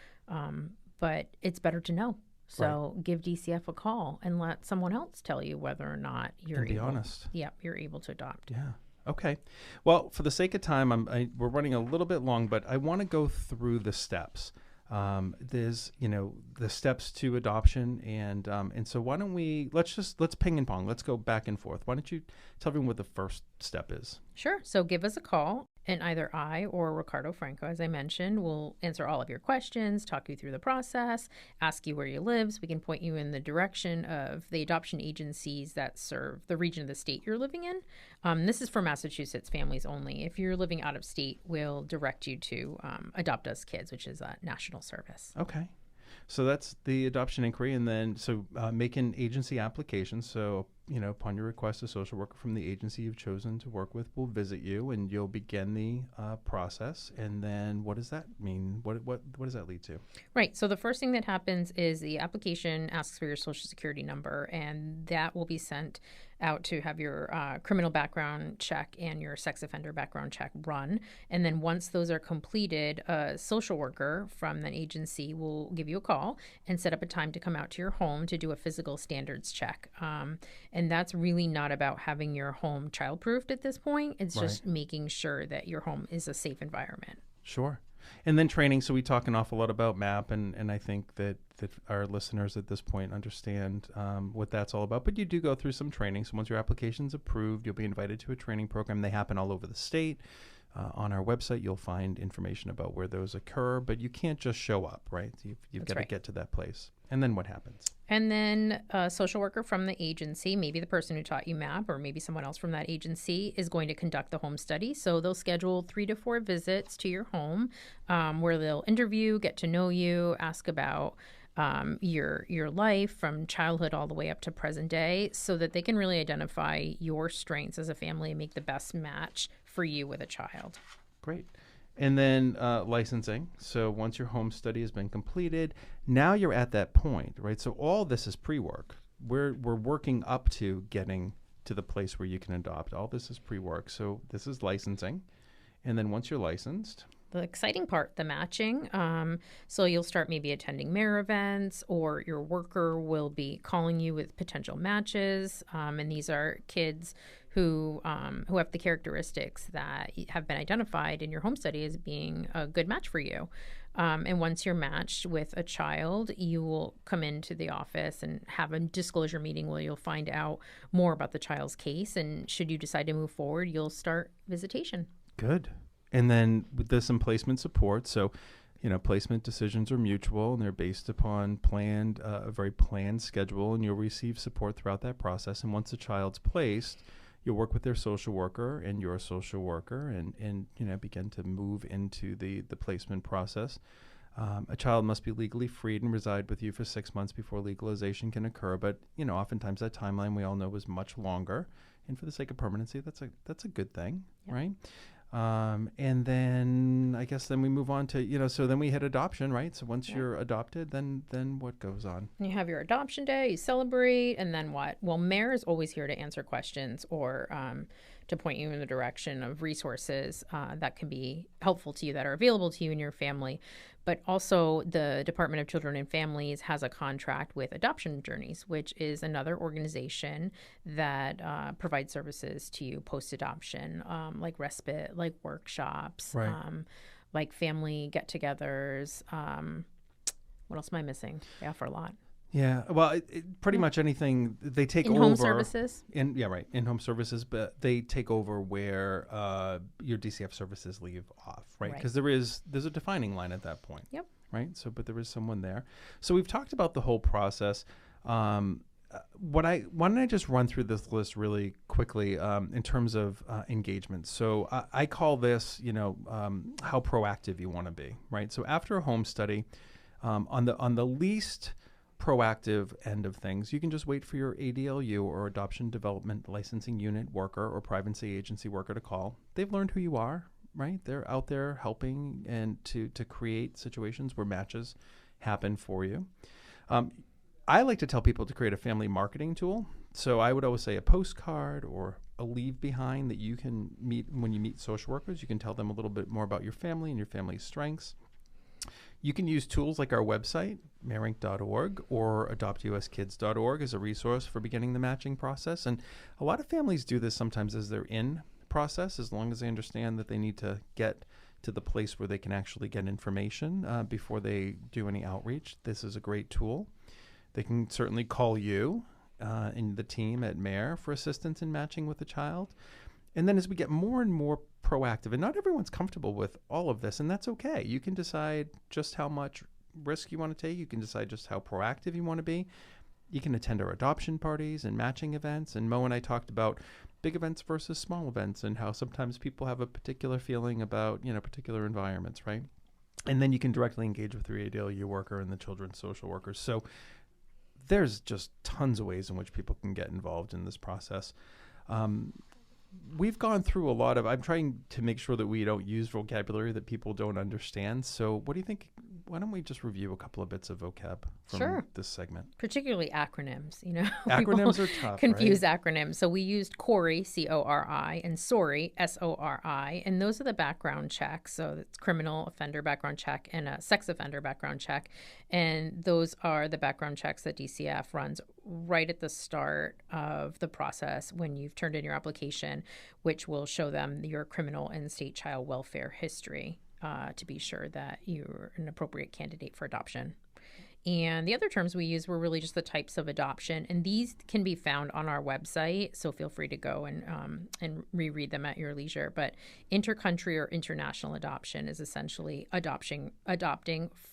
But it's better to know. So give DCF a call and let someone else tell you whether or not you're be honest. Yeah, you're able to adopt. Yeah. Okay. Well, for the sake of time, we're running a little bit long, but I want to go through the steps. There's, the steps to adoption, and so why don't let's ping and pong. Let's go back and forth. Why don't you tell everyone what the first step is? Sure. So give us a call, and either I or Ricardo Franco, as I mentioned, will answer all of your questions, talk you through the process, ask you where you live, so we can point you in the direction of the adoption agencies that serve the region of the state you're living in. This is for Massachusetts families only. If you're living out of state, we'll direct you to AdoptED Kids, which is a national service. Okay. So that's the adoption inquiry. And then, make an agency application. So, upon your request, a social worker from the agency you've chosen to work with will visit you and you'll begin the process. And then what does that mean? What does that lead to? Right. So the first thing that happens is the application asks for your social security number, and that will be sent out to have your criminal background check and your sex offender background check run. And then once those are completed, a social worker from that agency will give you a call and set up a time to come out to your home to do a physical standards check. And that's really not about having your home child-proofed at this point. It's just making sure that your home is a safe environment. Sure. And then training. So we talk an awful lot about MAP, and I think that our listeners at this point understand what that's all about. But you do go through some training. So once your application's approved, you'll be invited to a training program. They happen all over the state. On our website, you'll find information about where those occur. But you can't just show up, right? You've got to get to that place. And then what happens? And then a social worker from the agency, maybe the person who taught you MAP or maybe someone else from that agency, is going to conduct the home study. So they'll schedule 3 to 4 visits to your home where they'll interview, get to know you, ask about your life from childhood all the way up to present day, so that they can really identify your strengths as a family and make the best match for you with a child. Great. And then licensing. So once your home study has been completed, now you're at that point, right? So all this is pre-work. We're working up to getting to the place where you can adopt. All this is pre-work. So this is licensing. And then once you're licensed, the exciting part, the matching. So you'll start maybe attending mayor events, or your worker will be calling you with potential matches. And these are kids who have the characteristics that have been identified in your home study as being a good match for you. And once you're matched with a child, you will come into the office and have a disclosure meeting where you'll find out more about the child's case. And should you decide to move forward, you'll start visitation. Good. And then there's some placement support. So, placement decisions are mutual and they're based upon a very planned schedule, and you'll receive support throughout that process. And once the child's placed, you'll work with their social worker and your social worker and begin to move into the placement process. A child must be legally freed and reside with you for 6 months before legalization can occur. But, oftentimes that timeline we all know is much longer. And for the sake of permanency, that's a good thing, right? And then I guess then we move on to, so then we hit adoption, right? So once you're adopted, then what goes on? You have your adoption day, you celebrate, and then what? Well, Mayor is always here to answer questions or to point you in the direction of resources that can be helpful to you, that are available to you and your family. But also the Department of Children and Families has a contract with Adoption Journeys, which is another organization that provides services to you post-adoption, like respite, like workshops, like family get-togethers. What else am I missing? They offer a lot. Yeah, well, pretty much anything they take over. In-home services? In-home services, but they take over where your DCF services leave off, right? Because there's a defining line at that point. Yep. right? So, but there is someone there. So we've talked about the whole process. Why don't I just run through this list really quickly in terms of engagement? So I call this, how proactive you want to be, right? So after a home study, on the least proactive end of things, you can just wait for your ADLU or Adoption Development Licensing Unit worker or privacy agency worker to call. They've learned who you are, right? They're out there helping and to create situations where matches happen for you. I like to tell people to create a family marketing tool. So I would always say a postcard or a leave behind that you can meet when you meet social workers. You can tell them a little bit more about your family and your family's strengths. You can use tools like our website, marink.org, or adoptuskids.org as a resource for beginning the matching process. And a lot of families do this sometimes as they're in the process, as long as they understand that they need to get to the place where they can actually get information before they do any outreach. This is a great tool. They can certainly call you and the team at MARE for assistance in matching with the child. And then as we get more and more proactive, and not everyone's comfortable with all of this, and that's okay. You can decide just how much risk you want to take. You can decide just how proactive you want to be. You can attend our adoption parties and matching events. And Mo and I talked about big events versus small events and how sometimes people have a particular feeling about, particular environments, right? And then you can directly engage with your ADLU worker and the children's social workers. So there's just tons of ways in which people can get involved in this process. We've gone through a lot of, I'm trying to make sure that we don't use vocabulary that people don't understand. So what do you think? Why don't we just review a couple of bits of vocab from this segment? Particularly acronyms, Acronyms are tough, confuse right? acronyms. So we used CORI, C-O-R-I, and SORI, S-O-R-I, and those are the background checks. So it's criminal offender background check and a sex offender background check. And those are the background checks that DCF runs right at the start of the process when you've turned in your application, which will show them your criminal and state child welfare history to be sure that you're an appropriate candidate for adoption. And the other terms we use were really just the types of adoption, and these can be found on our website, so feel free to go and reread them at your leisure. But intercountry or international adoption is essentially adopting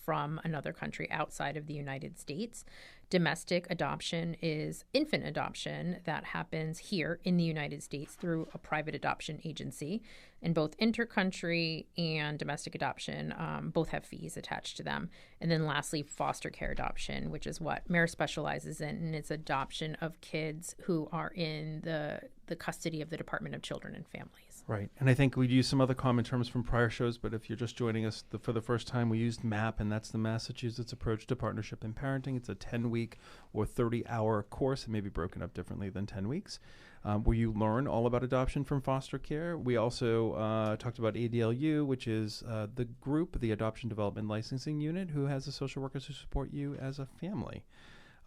from another country outside of the United States. Domestic adoption is infant adoption that happens here in the United States through a private adoption agency. And both intercountry and domestic adoption both have fees attached to them. And then lastly, foster care adoption, which is what MARE specializes in, and it's adoption of kids who are in the custody of the Department of Children and Families. Right. And I think we'd use some other common terms from prior shows, but if you're just joining us for the first time, we used MAP, and that's the Massachusetts Approach to Partnership in Parenting. It's a 10-week or 30-hour course. It may be broken up differently than 10 weeks, where you learn all about adoption from foster care. We also talked about ADLU, which is the group, the Adoption Development Licensing Unit, who has the social workers who support you as a family.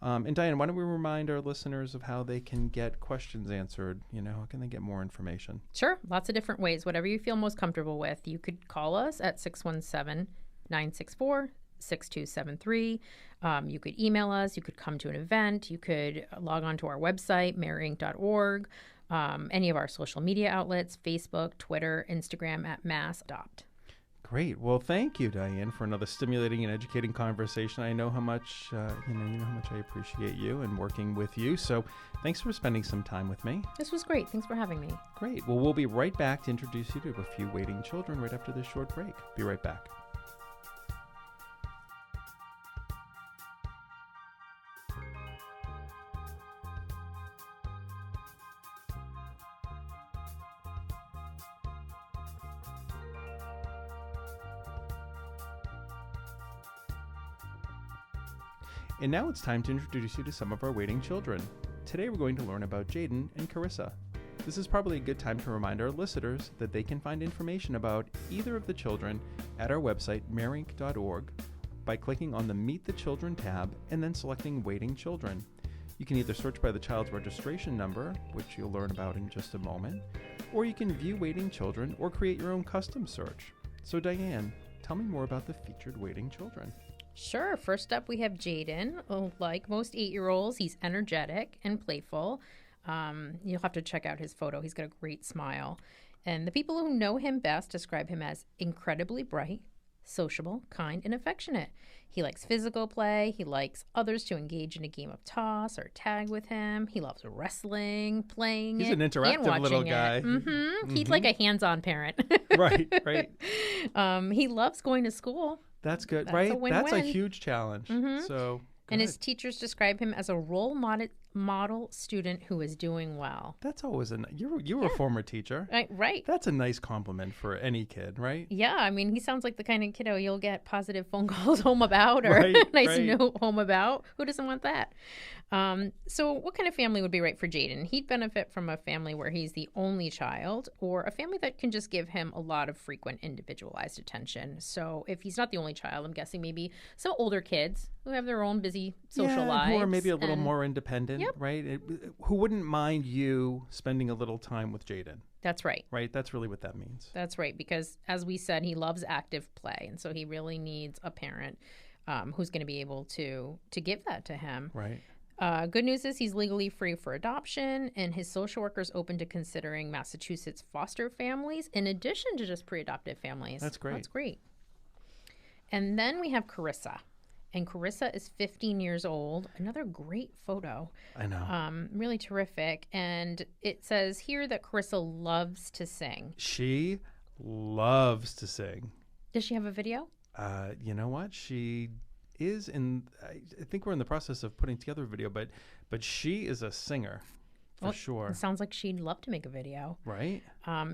And Diane, why don't we remind our listeners of how they can get questions answered? How can they get more information? Sure. Lots of different ways. Whatever you feel most comfortable with. You could call us at 617-964-6273. You could email us. You could come to an event. You could log on to our website, marink.org. Any of our social media outlets, Facebook, Twitter, Instagram at MassAdopt. Great. Well, thank you, Diane, for another stimulating and educating conversation. I know how much, you know how much I appreciate you and working with you. So thanks for spending some time with me. This was great. Thanks for having me. Great. Well, we'll be right back to introduce you to a few waiting children right after this short break. Be right back. And now it's time to introduce you to some of our waiting children. Today we're going to learn about Jaden and Carissa. This is probably a good time to remind our listeners that they can find information about either of the children at our website, marink.org, by clicking on the Meet the Children tab and then selecting Waiting Children. You can either search by the child's registration number, which you'll learn about in just a moment, or you can view waiting children or create your own custom search. So Diane, tell me more about the featured waiting children. Sure. First up, we have Jaden. Like most 8-year-olds, he's energetic and playful. You'll have to check out his photo. He's got a great smile. And the people who know him best describe him as incredibly bright, sociable, kind, and affectionate. He likes physical play. He likes others to engage in a game of toss or tag with him. He loves wrestling, playing He's it, an interactive and watching little it. guy. He's like a hands-on parent. Right. He loves going to school. That's good, That's right? a win-win. That's a huge challenge. So, And good. his teachers describe him as a role model student who is doing well. That's always you were a former teacher. Right. That's a nice compliment for any kid, right? Yeah, I mean, he sounds like the kind of kiddo you'll get positive phone calls home about, or Right, a nice right. note home about. Who doesn't want that? So what kind of family would be right for Jaden? He'd benefit from a family where he's the only child, or a family that can just give him a lot of frequent individualized attention. So if he's not the only child, I'm guessing maybe some older kids who have their own busy social lives. Who are maybe a little more independent, Yep. right? Who wouldn't mind you spending a little time with Jaden, That's right. right? That's really what that means. That's right, because as we said, he loves active play, and so he really needs a parent who's going to be able to give that to him. Right. Good news is he's legally free for adoption, and his social worker is open to considering Massachusetts foster families in addition to just pre-adoptive families. That's great. That's great. And then we have Carissa. And Carissa is 15 years old. Another great photo. I know. Really terrific. And it says here that Carissa loves to sing. She loves to sing. Does she have a video? You know what? She is I think we're in the process of putting together a video, but she is a singer for sure. It sounds like she'd love to make a video. Right?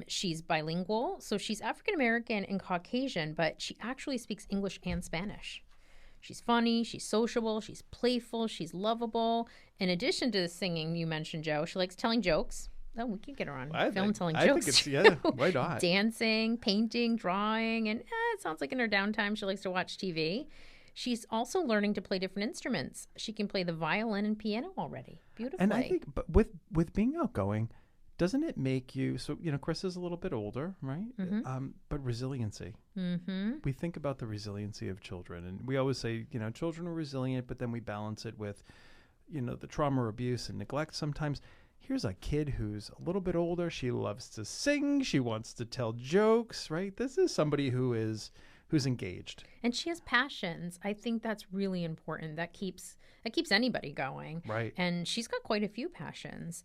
She's bilingual. So she's African-American and Caucasian, but she actually speaks English and Spanish. She's funny, she's sociable, she's playful, she's lovable. In addition to the singing you mentioned, Joe, she likes telling jokes. Oh, we can get her on film telling jokes. I think it's, why not? Dancing, painting, drawing, and it sounds like in her downtime she likes to watch TV. She's also learning to play different instruments. She can play the violin and piano already beautifully. And I think, but with being outgoing, doesn't it make you, so, Chris is a little bit older, right? But resiliency. We think about the resiliency of children, and we always say, children are resilient, but then we balance it with, the trauma or abuse and neglect sometimes. Here's a kid who's a little bit older. She loves to sing. She wants to tell jokes, right? This is somebody who's engaged. And she has passions. I think that's really important. That keeps anybody going. Right. And she's got quite a few passions.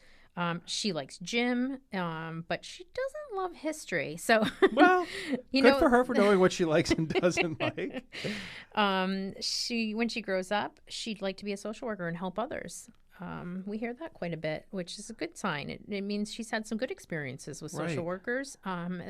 She likes gym, but she doesn't love history. So, well, good for her for knowing what she likes and doesn't like. When she grows up, she'd like to be a social worker and help others. We hear that quite a bit, which is a good sign. It means she's had some good experiences with social workers,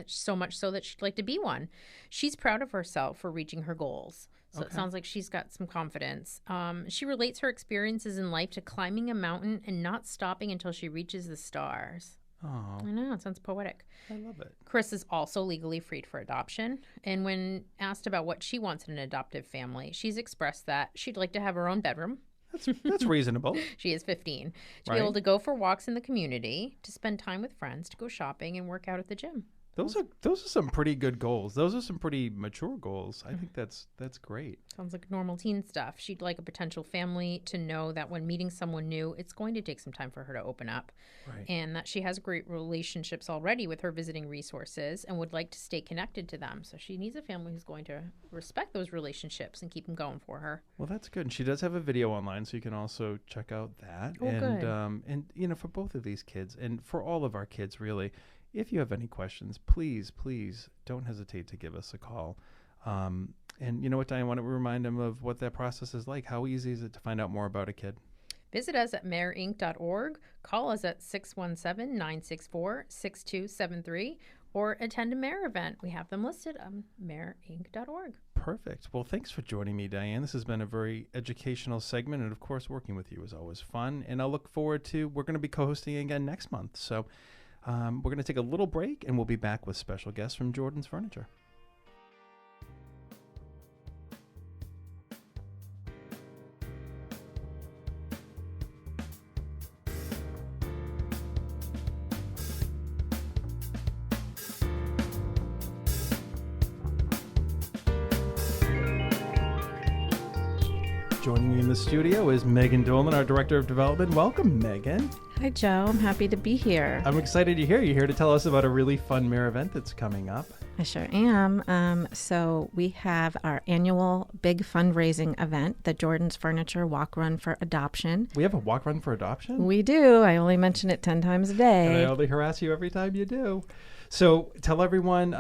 so much so that she'd like to be one. She's proud of herself for reaching her goals. So it sounds like she's got some confidence. She relates her experiences in life to climbing a mountain and not stopping until she reaches the stars. Oh, I know, it sounds poetic. I love it. Chris is also legally freed for adoption. And when asked about what she wants in an adoptive family, she's expressed that she'd like to have her own bedroom. That's reasonable. She is 15. To be able to go for walks in the community, to spend time with friends, to go shopping and work out at the gym. Those are some pretty good goals. Those are some pretty mature goals. I think that's great. Sounds like normal teen stuff. She'd like a potential family to know that when meeting someone new, it's going to take some time for her to open up. Right. And that she has great relationships already with her visiting resources and would like to stay connected to them. So she needs a family who's going to respect those relationships and keep them going for her. Well, that's good. And she does have a video online, so you can also check out that. Oh, and good. and for both of these kids and for all of our kids really, if you have any questions, please don't hesitate to give us a call. And you know what, Diane, I want to remind them of what that process is like. How easy is it to find out more about a kid? Visit us at mareinc.org, call us at 617-964-6273, or attend a Mayor event. We have them listed on mareinc.org. Perfect. Well, thanks for joining me, Diane. This has been a very educational segment, and of course, working with you is always fun. And I'll look forward to, we're going to be co-hosting again next month. So we're going to take a little break, and we'll be back with special guests from Jordan's Furniture. Joining me in the studio is Megan Dolan, our Director of Development. Welcome, Megan. Hi, Joe. I'm happy to be here. I'm excited you're here. You're here to tell us about a really fun Mayor event that's coming up. I sure am. So we have our annual big fundraising event, the Jordan's Furniture Walk Run for Adoption. We have a walk run for adoption? We do. I only mention it 10 times a day. And I only harass you every time you do. So tell everyone,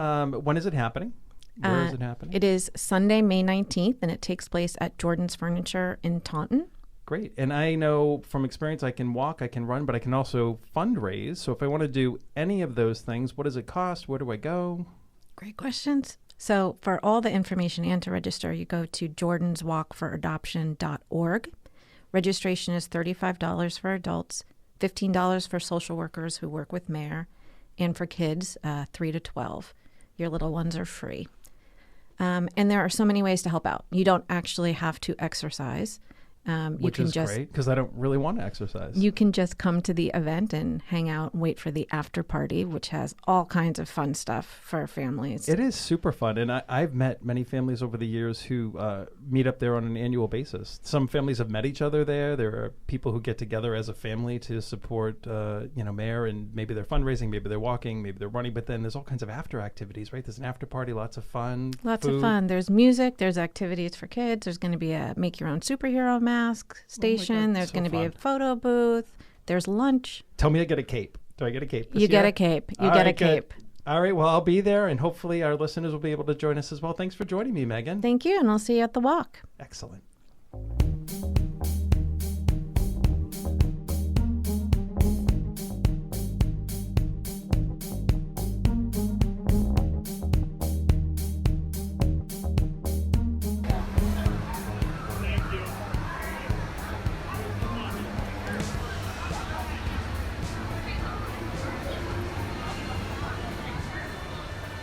when is it happening? Where is it happening? It is Sunday, May 19th, and it takes place at Jordan's Furniture in Taunton. Great. And I know from experience I can walk, I can run, but I can also fundraise. So if I want to do any of those things, what does it cost? Where do I go? Great questions. So for all the information and to register, you go to jordanswalkforadoption.org. Registration is $35 for adults, $15 for social workers who work with Mayor, and for kids 3 to 12. Your little ones are free. And there are so many ways to help out. You don't actually have to exercise. Which is great, because I don't really want to exercise. You can just come to the event and hang out and wait for the after party, which has all kinds of fun stuff for families. It is super fun. And I've met many families over the years who meet up there on an annual basis. Some families have met each other there. There are people who get together as a family to support, Mayor, and maybe they're fundraising, maybe they're walking, maybe they're running. But then there's all kinds of after activities, right? There's an after party, lots of fun. Lots food. of fun. There's music. There's activities for kids. There's going to be a make your own superhero mask station. God, There's so going to be a fun. photo booth. There's lunch. Tell me I get a cape. Do I get a cape this You get year? a cape. You All get a right, good. cape. All right. Well, I'll be there, and hopefully our listeners will be able to join us as well. Thanks for joining me, Megan. Thank you, and I'll see you at the walk. Excellent.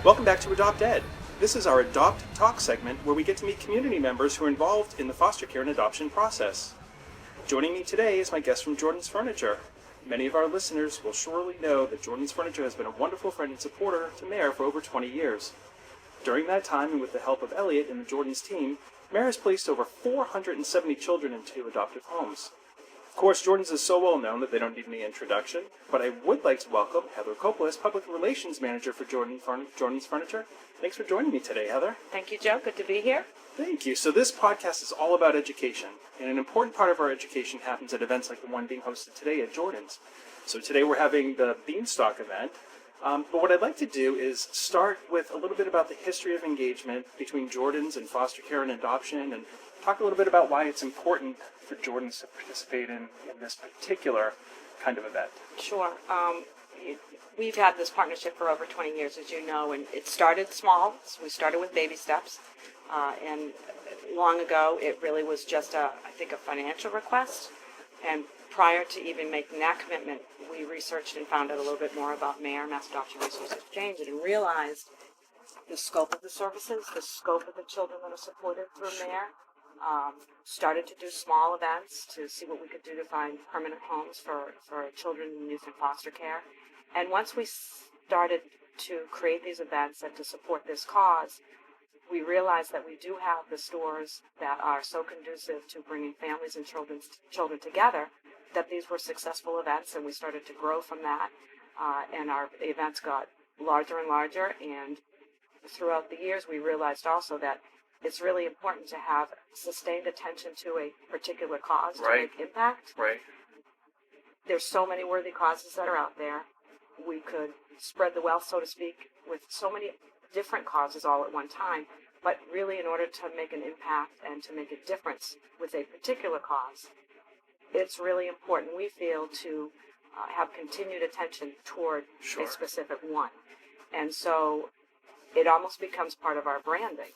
Welcome back to AdoptED. This is our Adopt Talk segment where we get to meet community members who are involved in the foster care and adoption process. Joining me today is my guest from Jordan's Furniture. Many of our listeners will surely know that Jordan's Furniture has been a wonderful friend and supporter to Mayor for over 20 years. During that time, and with the help of Elliot and the Jordan's team, Mayor has placed over 470 children into adoptive homes. Of course, Jordan's is so well known that they don't need any introduction, but I would like to welcome Heather Coppolis, Public Relations Manager for Jordan's Furniture. Thanks for joining me today, Heather. Thank you, Joe. Good to be here. Thank you. So this podcast is all about education, and an important part of our education happens at events like the one being hosted today at Jordan's. So today we're having the Beanstalk event, but what I'd like to do is start with a little bit about the history of engagement between Jordan's and foster care and adoption, and talk a little bit about why it's important for Jordan's to participate in this particular kind of event. Sure. We've had this partnership for over 20 years, as you know, and it started small. So we started with baby steps, and long ago it really was just a financial request. And prior to even making that commitment, we researched and found out a little bit more about Mayor, Mass Adoption Resource Exchange, and realized the scope of the services, the scope of the children that are supported through Mayor. Started to do small events to see what we could do to find permanent homes for children and youth in foster care. And once we started to create these events and to support this cause, we realized that we do have the stores that are so conducive to bringing families and children together, that these were successful events, and we started to grow from that. And our events got larger and larger, and throughout the years we realized also that it's really important to have sustained attention to a particular cause to make impact. Right. There's so many worthy causes that are out there. We could spread the wealth, so to speak, with so many different causes all at one time. But really, in order to make an impact and to make a difference with a particular cause, it's really important, we feel, to have continued attention toward a specific one. And so it almost becomes part of our branding.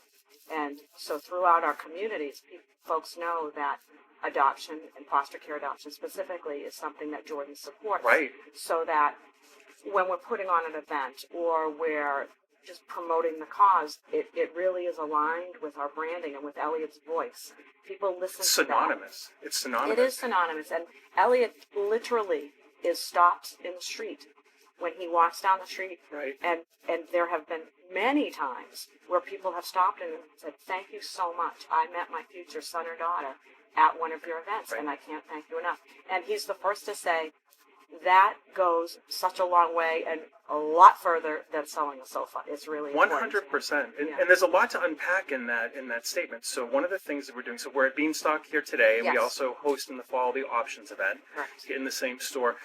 And so throughout our communities, folks know that adoption and foster care adoption specifically is something that Jordan supports. Right. So that when we're putting on an event or we're just promoting the cause, it really is aligned with our branding and with Elliot's voice. People listen to that. It's synonymous. It is synonymous. And Elliot literally is stopped in the street when he walks down the street. Right. And there have been many times where people have stopped and said, "Thank you so much. I met my future son or daughter at one of your events, and I can't thank you enough." And he's the first to say, that goes such a long way and a lot further than selling a sofa. It's really 100%. And there's a lot to unpack in that statement. So one of the things that we're doing, so we're at Beanstalk here today, and we also host in the fall the Options event. Correct. In the same store.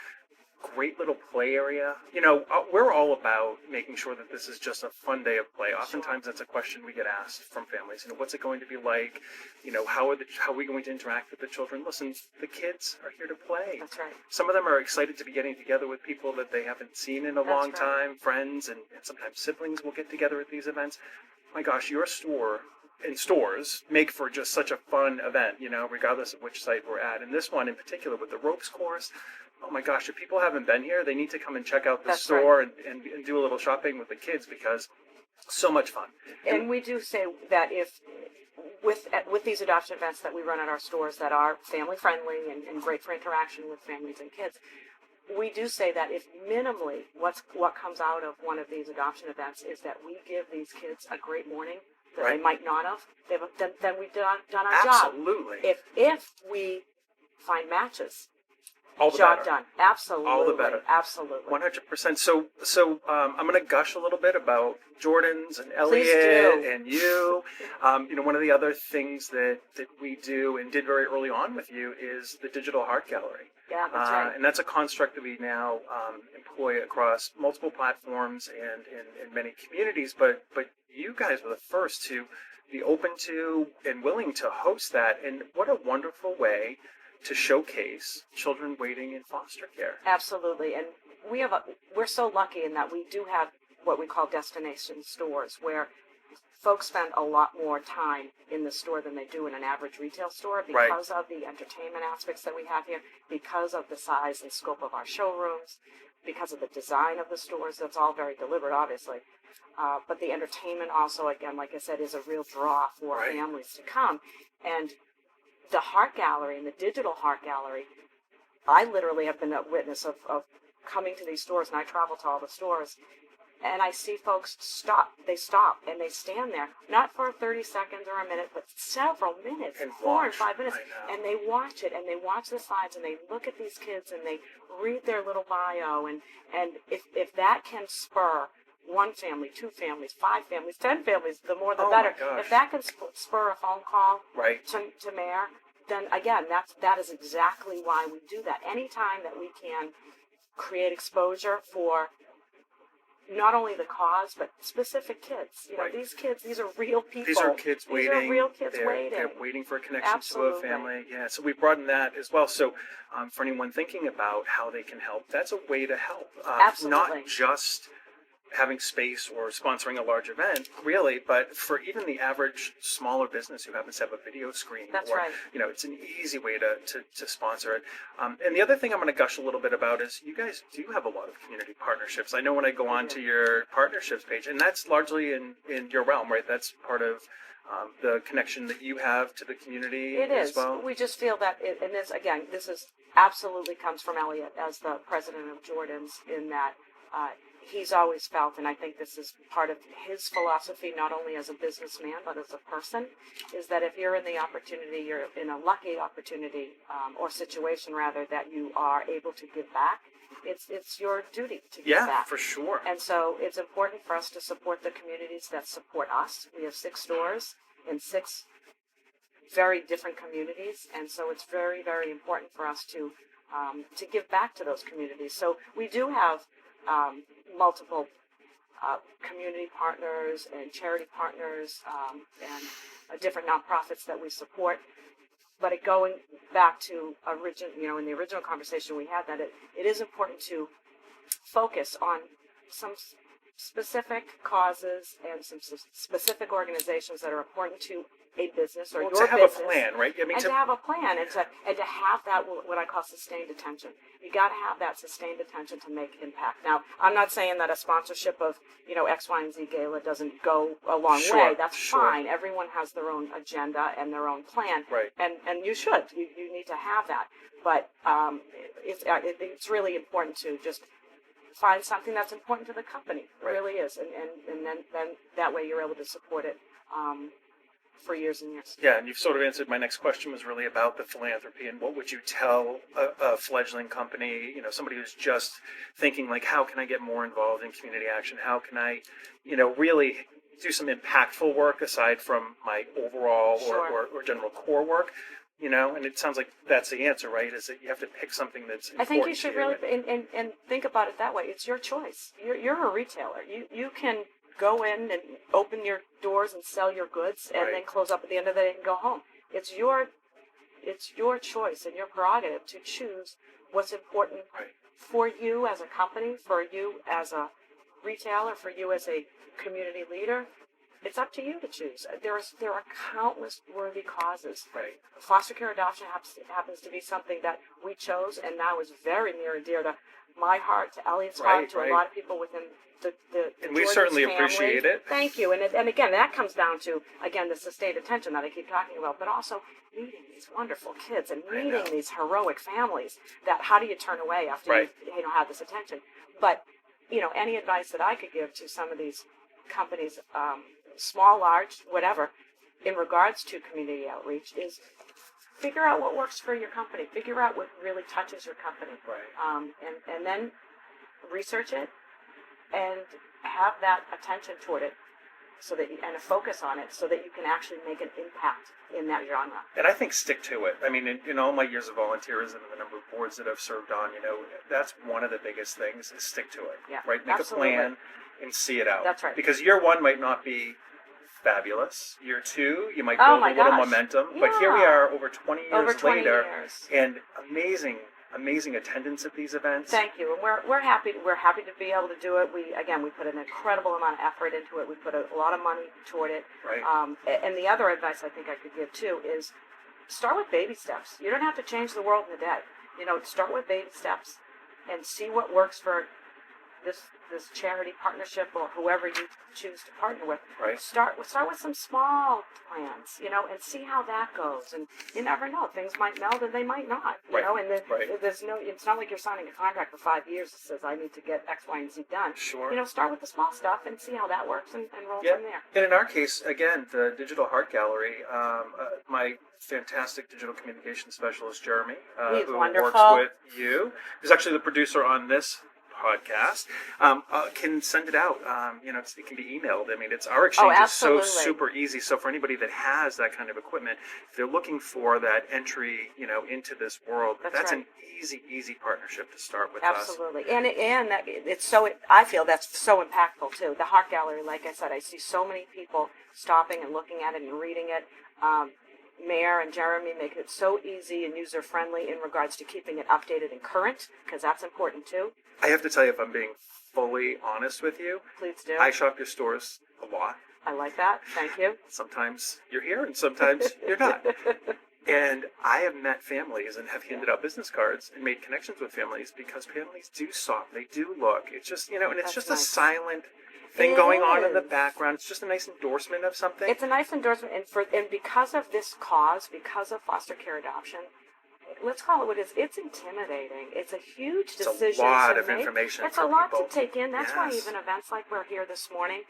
Great little play area. You know, we're all about making sure that this is just a fun day of play. Oftentimes that's a question we get asked from families. You know, what's it going to be like? You know, how are we going to interact with the children? Listen, the kids are here to play. That's right. Some of them are excited to be getting together with people that they haven't seen in a long time, friends, and sometimes siblings will get together at these events. My gosh, your store and stores make for just such a fun event, you know, regardless of which site we're at. And this one in particular with the ropes course, oh my gosh, if people haven't been here, they need to come and check out the store and do a little shopping with the kids because so much fun. And we do say that if with these adoption events that we run at our stores that are family friendly and great for interaction with families and kids, we do say that if minimally what comes out of one of these adoption events is that we give these kids a great morning that they might not have, then we've done our job. Absolutely. If we find matches, all the job better. Done. Absolutely. All the better. Absolutely. 100%. So I'm going to gush a little bit about Jordan's and Elliot and you. You know, one of the other things that we do and did very early on with you is the digital art gallery. Yeah, that's right. And that's a construct that we now employ across multiple platforms and in many communities. But you guys were the first to be open to and willing to host that. And what a wonderful way to showcase children waiting in foster care. Absolutely. And we're so lucky in that we do have what we call destination stores where folks spend a lot more time in the store than they do in an average retail store because of the entertainment aspects that we have here, because of the size and scope of our showrooms, because of the design of the stores. That's all very deliberate, obviously. But the entertainment also, again, like I said, is a real draw for families to come. And the Heart Gallery and the digital Heart Gallery, I literally have been a witness of coming to these stores, and I travel to all the stores, and I see folks stop. They stop, and they stand there, not for 30 seconds or a minute, but several minutes, and 4 and 5 minutes, and they watch it, and they watch the slides, and they look at these kids, and they read their little bio, and if that can spur one family, 2 families, 5 families, 10 families, the more the better. If that can spur a phone call to Mayor, then again, that is exactly why we do that. Anytime that we can create exposure for not only the cause, but specific kids. You know, these kids, these are real people. These are kids waiting. These are real kids waiting. They're waiting for a connection to a family. Yeah, so we broadened that as well. So for anyone thinking about how they can help, that's a way to help. Absolutely. Not just having space or sponsoring a large event, really, but for even the average smaller business who happens to have a video screen, you know, it's an easy way to sponsor it. And the other thing I'm going to gush a little bit about is you guys do have a lot of community partnerships. I know when I go on to your partnerships page, and that's largely in your realm, right? That's part of the connection that you have to the community as well. It is. We just feel that, and this is absolutely comes from Elliot as the president of Jordan's, in that he's always felt, and I think this is part of his philosophy, not only as a businessman, but as a person, is that if you're in the opportunity, you're in a lucky opportunity, or situation rather, that you are able to give back, it's your duty to give back. Yeah, for sure. And so it's important for us to support the communities that support us. We have 6 stores in 6 very different communities, and so it's very, very important for us to give back to those communities. So we do have multiple community partners and charity partners and different nonprofits that we support. But going back to in the original conversation we had, that it is important to focus on some specific causes and some specific organizations that are important to a business or your business. To have a plan, right? I mean, to have a plan and to have that, what I call sustained attention. You got to have that sustained attention to make impact. Now, I'm not saying that a sponsorship of, X, Y, and Z gala doesn't go a long way. That's fine. Everyone has their own agenda and their own plan. Right. And you should. You need to have that. But it's really important to just find something that's important to the company. It really is. And then that way you're able to support it for years and years. Yeah, and you've sort of answered my next question, was really about the philanthropy, and what would you tell a fledgling company, somebody who's just thinking like, how can I get more involved in community action? How can I, really do some impactful work aside from my overall or general core work? And it sounds like that's the answer, right? Is that you have to pick something that's important. I think you should really, and think about it that way. It's your choice. You're a retailer. You can go in and open your doors and sell your goods and then close up at the end of the day and go home. It's your choice and your prerogative to choose what's important for you as a company, for you as a retailer, for you as a community leader. It's up to you to choose. There are countless worthy causes. Right. Foster care adoption happens to be something that we chose, and now is very near and dear to my heart, to Elliot's heart, to a lot of people within the and we certainly appreciate it. Thank you. And again, that comes down to, the sustained attention that I keep talking about, but also meeting these wonderful kids and meeting these heroic families that how do you turn away after you have this attention? But, any advice that I could give to some of these companies, small, large, whatever, in regards to community outreach is figure out what works for your company. Figure out what really touches your company. Right. And then research it and have that attention toward it and a focus on it so that you can actually make an impact in that genre. And I think stick to it. I mean, in all my years of volunteerism and the number of boards that I've served on, that's one of the biggest things is stick to it. Yeah, right? Make absolutely. a plan and see it out. That's right. Because year one might not be fabulous. Year two, you might build a little momentum. Yeah. But here we are over 20 years later, years. And amazing attendance at these events. Thank you, and we're happy. We're happy to be able to do it. We put an incredible amount of effort into it. We put a lot of money toward it. Right. And the other advice I think I could give too is start with baby steps. You don't have to change the world in a day. Start with baby steps and see what works for this charity partnership or whoever you choose to partner with. Right. Start with some small plans, and see how that goes. And you never know; things might meld and they might not. And there's no. It's not like you're signing a contract for 5 years that says I need to get X, Y, and Z done. Sure. Start with the small stuff and see how that works and roll from there. And in our case, again, the Digital Heart Gallery, my fantastic digital communication specialist Jeremy, who wonderful. works with you, who's actually the producer on this podcast, can send it out. It can be emailed. I mean, our exchange is so super easy. So for anybody that has that kind of equipment, if they're looking for that entry, into this world, that's an easy partnership to start with. Absolutely. I feel that's so impactful too. The Heart Gallery, like I said, I see so many people stopping and looking at it and reading it. Mayor and Jeremy make it so easy and user-friendly in regards to keeping it updated and current, because that's important too. I have to tell you, if I'm being fully honest with you, please do. I shop your stores a lot. I like that. Thank you. Sometimes you're here and sometimes you're not. And I have met families and have handed out business cards and made connections with families because families do shop. They do look. It's just, and it's just nice. A silent thing going on in the background. It's just a nice endorsement of something. It's a nice endorsement, and because of this cause, because of foster care adoption, let's call it what it is. It's intimidating. It's a huge decision. It's a lot of information. It's a lot to take in. That's why even events like we're here this morning,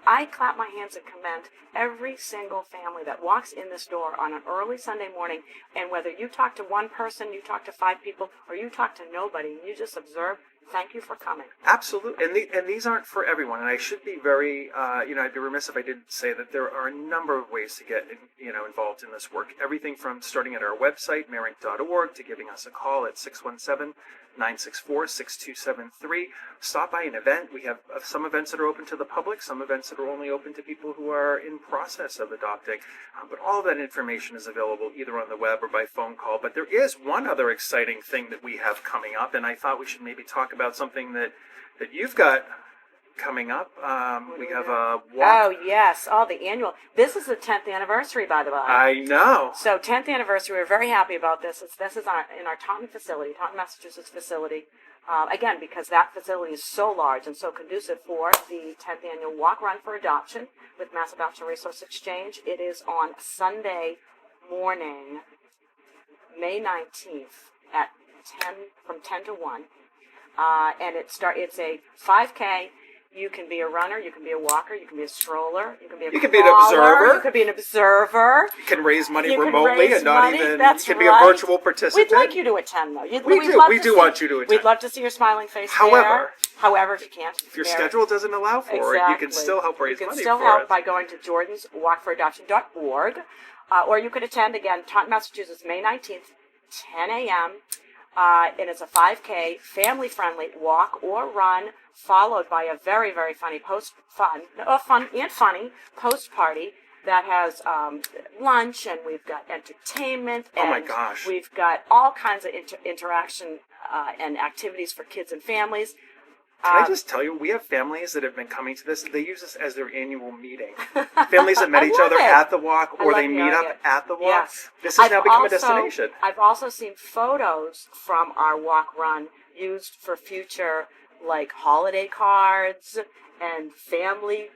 I clap my hands and commend every single family that walks in this door on an early Sunday morning, and whether you talk to one person, you talk to 5 people, or you talk to nobody, and you just observe. Thank you for coming. Absolutely, and these aren't for everyone. And I should be very, I'd be remiss if I didn't say that there are a number of ways to get, involved in this work. Everything from starting at our website, marink.org, to giving us a call at 617-964-6273. Stop by an event. We have some events that are open to the public, some events that are only open to people who are in process of adopting. But all of that information is available either on the web or by phone call. But there is one other exciting thing that we have coming up, and I thought we should maybe talk about something that you've got coming up. We have a walk. Oh, yes. The annual. This is the 10th anniversary, by the way. I know. So 10th anniversary. We're very happy about this. This is in our Taunton facility, Taunton, Massachusetts facility. Again, because that facility is so large and so conducive for the 10th annual Walk Run for Adoption with Mass Adoption Resource Exchange. It is on Sunday morning, May 19th from 10 to 1. And it's a 5K. You can be a runner, you can be a walker, you can be a stroller, you can be a You can be an observer. You could be an observer. You can raise money You can remotely raise and not money. even. That's you can right. be a virtual participant. We'd like you to attend, though. We do want you to attend. We'd love to see your smiling face. However, if you can't, if your schedule doesn't allow for it, you can still help raise money for it. You can still help by going to jordanswalkforadoption.org, or you could attend again, Taunton, Massachusetts, May 19th, 10 a.m. And it's a 5K, family-friendly walk or run, followed by a very, very funny fun and funny post party that has lunch, and we've got entertainment. And oh my gosh! We've got all kinds of interaction and activities for kids and families. Can I just tell you, we have families that have been coming to this. They use this as their annual meeting. Families that met each other at the walk, or they meet up at the walk. Yes. This has now become a destination. I've also seen photos from our walk run used for future, like holiday cards and family,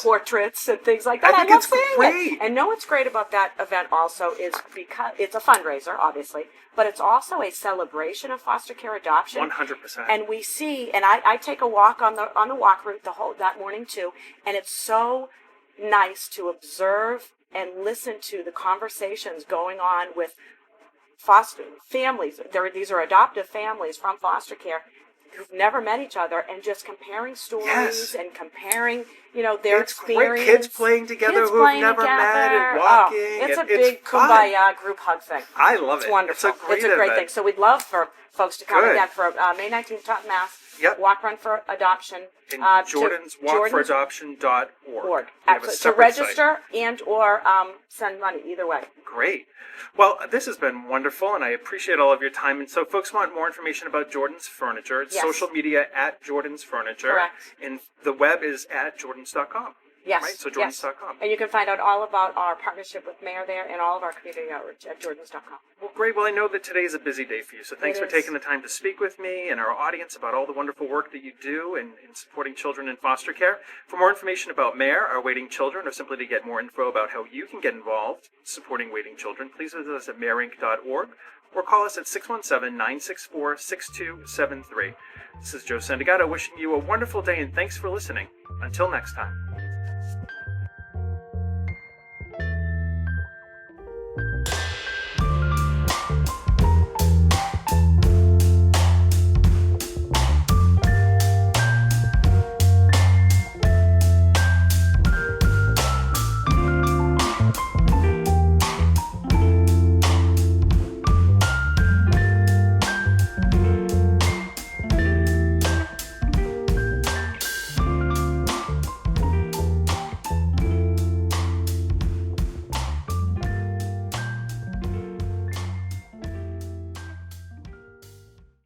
portraits and things like that. I think it's great. And know what's great about that event also is because it's a fundraiser, obviously, but it's also a celebration of foster care adoption. 100%. And we see, and I take a walk on the walk route that morning too, and it's so nice to observe and listen to the conversations going on with foster families. These are adoptive families from foster care who've never met each other, and just comparing stories and comparing, their experience. Great. Kids playing together who've never met and walking. It's a big kumbaya group hug thing. I love it. It's wonderful. It's a great thing. So we'd love for folks to come again for May 19th, Taunton, Mass. Yep. Walk Run for Adoption. jordanswalkforadoption.org. Absolutely. To register and or send money, either way. Great. Well, this has been wonderful, and I appreciate all of your time. And so folks want more information about Jordan's Furniture. It's social media at Jordan's Furniture. Correct. And the web is at jordans.com. Yes. Right? So jordans.com. And you can find out all about our partnership with Mayor there and all of our community outreach at jordans.com. Well, great. Well, I know that today is a busy day for you, so thanks for taking the time to speak with me and our audience about all the wonderful work that you do in supporting children in foster care. For more information about Mayor, our waiting children, or simply to get more info about how you can get involved supporting waiting children, please visit us at mayerinc.org or call us at 617-964-6273. This is Joe Sandagato wishing you a wonderful day, and thanks for listening. Until next time.